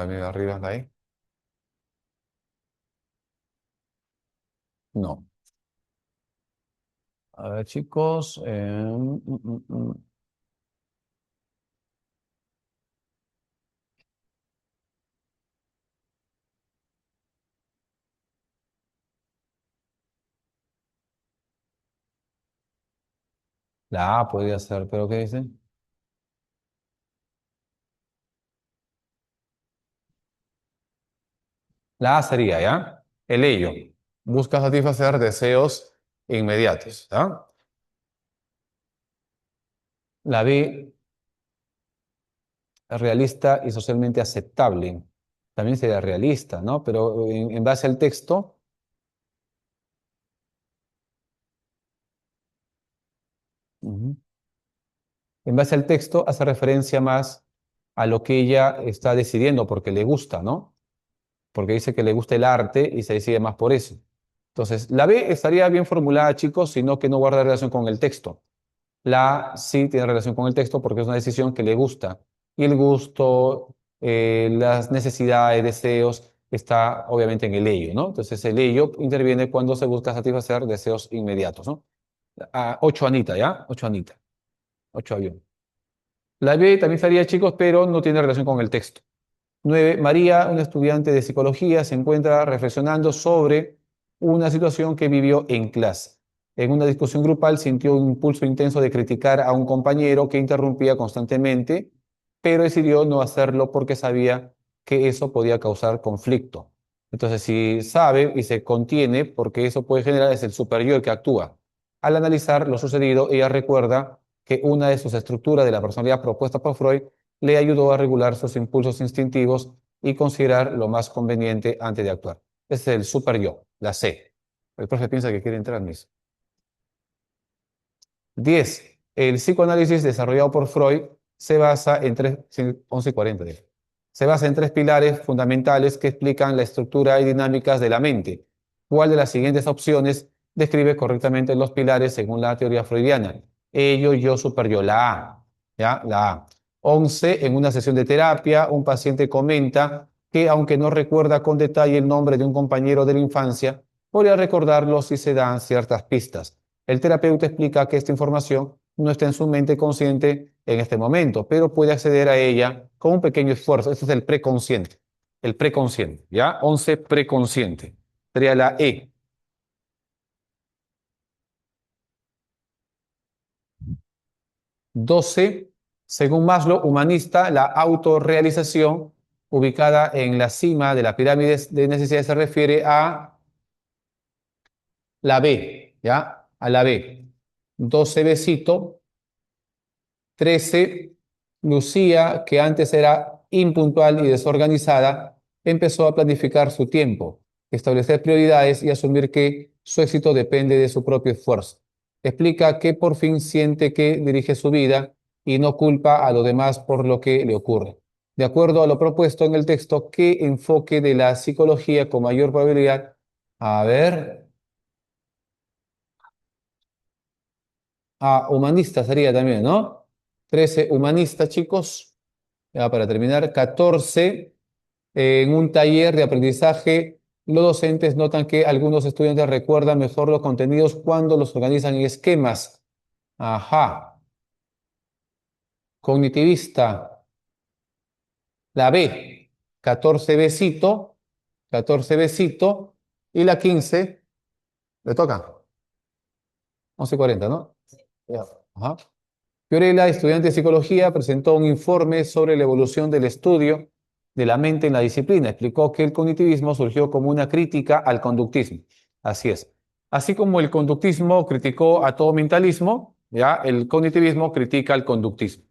mira, arriba está ahí. No. A ver, chicos. La A podría ser, pero ¿qué dicen? La A sería, ¿ya? El ello. Busca satisfacer deseos inmediatos, ¿ya? La B, realista y socialmente aceptable. También sería realista, ¿no? Pero en base al texto, ujú, en base al texto, hace referencia más a lo que ella está decidiendo porque le gusta, ¿no? Porque dice que le gusta el arte y se decide más por eso. Entonces, la B estaría bien formulada, chicos, sino que no guarda relación con el texto. La A sí tiene relación con el texto porque es una decisión que le gusta. Y el gusto, las necesidades, deseos, está obviamente en el ello, ¿no? Entonces, el ello interviene cuando se busca satisfacer deseos inmediatos, ¿no? 8 Anita, ¿ya? 8 Anita. 8 avión. La B también estaría, chicos, pero no tiene relación con el texto. 9. María, una estudiante de psicología, se encuentra reflexionando sobre una situación que vivió en clase. En una discusión grupal sintió un impulso intenso de criticar a un compañero que interrumpía constantemente, pero decidió no hacerlo porque sabía que eso podía causar conflicto. Entonces, si sabe y se contiene, porque eso puede generar, es el superior el que actúa. Al analizar lo sucedido, ella recuerda que una de sus estructuras de la personalidad propuesta por Freud le ayudó a regular sus impulsos instintivos y considerar lo más conveniente antes de actuar. Este es el super yo, la C. El profe piensa que quiere entrar, mis. 10. El psicoanálisis desarrollado por Freud se basa en 11:40, se basa en tres pilares fundamentales que explican la estructura y dinámicas de la mente. ¿Cuál de las siguientes opciones describe correctamente los pilares según la teoría freudiana? Ello, yo, super yo, la A. ¿Ya? La A. 11. En una sesión de terapia, un paciente comenta que aunque no recuerda con detalle el nombre de un compañero de la infancia, podría recordarlo si se dan ciertas pistas. El terapeuta explica que esta información no está en su mente consciente en este momento, pero puede acceder a ella con un pequeño esfuerzo. Este es el preconsciente. El preconsciente, ¿ya? 11, preconsciente. Sería la E. 12, según Maslow, humanista, la autorrealización ubicada en la cima de la pirámide de necesidades se refiere a la B, ¿ya? A la B. 12, besito. 13, Lucía, que antes era impuntual y desorganizada, empezó a planificar su tiempo, establecer prioridades y asumir que su éxito depende de su propio esfuerzo. Explica que por fin siente que dirige su vida y no culpa a los demás por lo que le ocurre. De acuerdo a lo propuesto en el texto, ¿qué enfoque de la psicología con mayor probabilidad? A ver, humanista sería también, ¿no? 13, humanista, chicos. Ya para terminar, 14, en un taller de aprendizaje, los docentes notan que algunos estudiantes recuerdan mejor los contenidos cuando los organizan en esquemas. Ajá. Cognitivista, la B, 14 besito, 14 besito, y la 15, le toca, 11:40, ¿no? Ya. Ajá. Fiorella, estudiante de psicología, presentó un informe sobre la evolución del estudio de la mente en la disciplina. Explicó que el cognitivismo surgió como una crítica al conductismo. Así es. Así como el conductismo criticó a todo mentalismo, ya el cognitivismo critica al conductismo.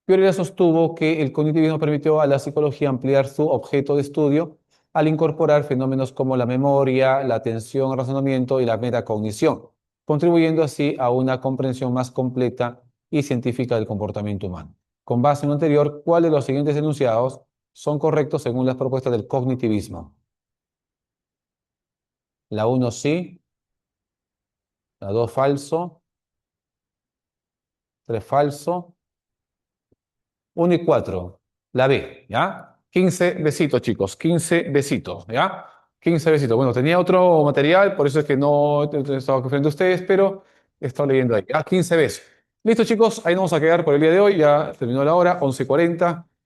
Fiorella sostuvo que el cognitivismo permitió a la psicología ampliar su objeto de estudio al incorporar fenómenos como la memoria, la atención, el razonamiento y la metacognición, contribuyendo así a una comprensión más completa y científica del comportamiento humano. Con base en lo anterior, ¿cuáles de los siguientes enunciados son correctos según las propuestas del cognitivismo? La 1 sí, la 2 falso, 3 falso, 1 y 4, la B, ¿ya? 15 besitos, chicos, 15 besitos, ¿ya? 15 besitos. Bueno, tenía otro material, por eso es que no estaba frente a ustedes, pero he estado leyendo ahí, ¿ya? 15 besos. Listo, chicos, ahí nos vamos a quedar por el día de hoy, ya terminó la hora, 11:40.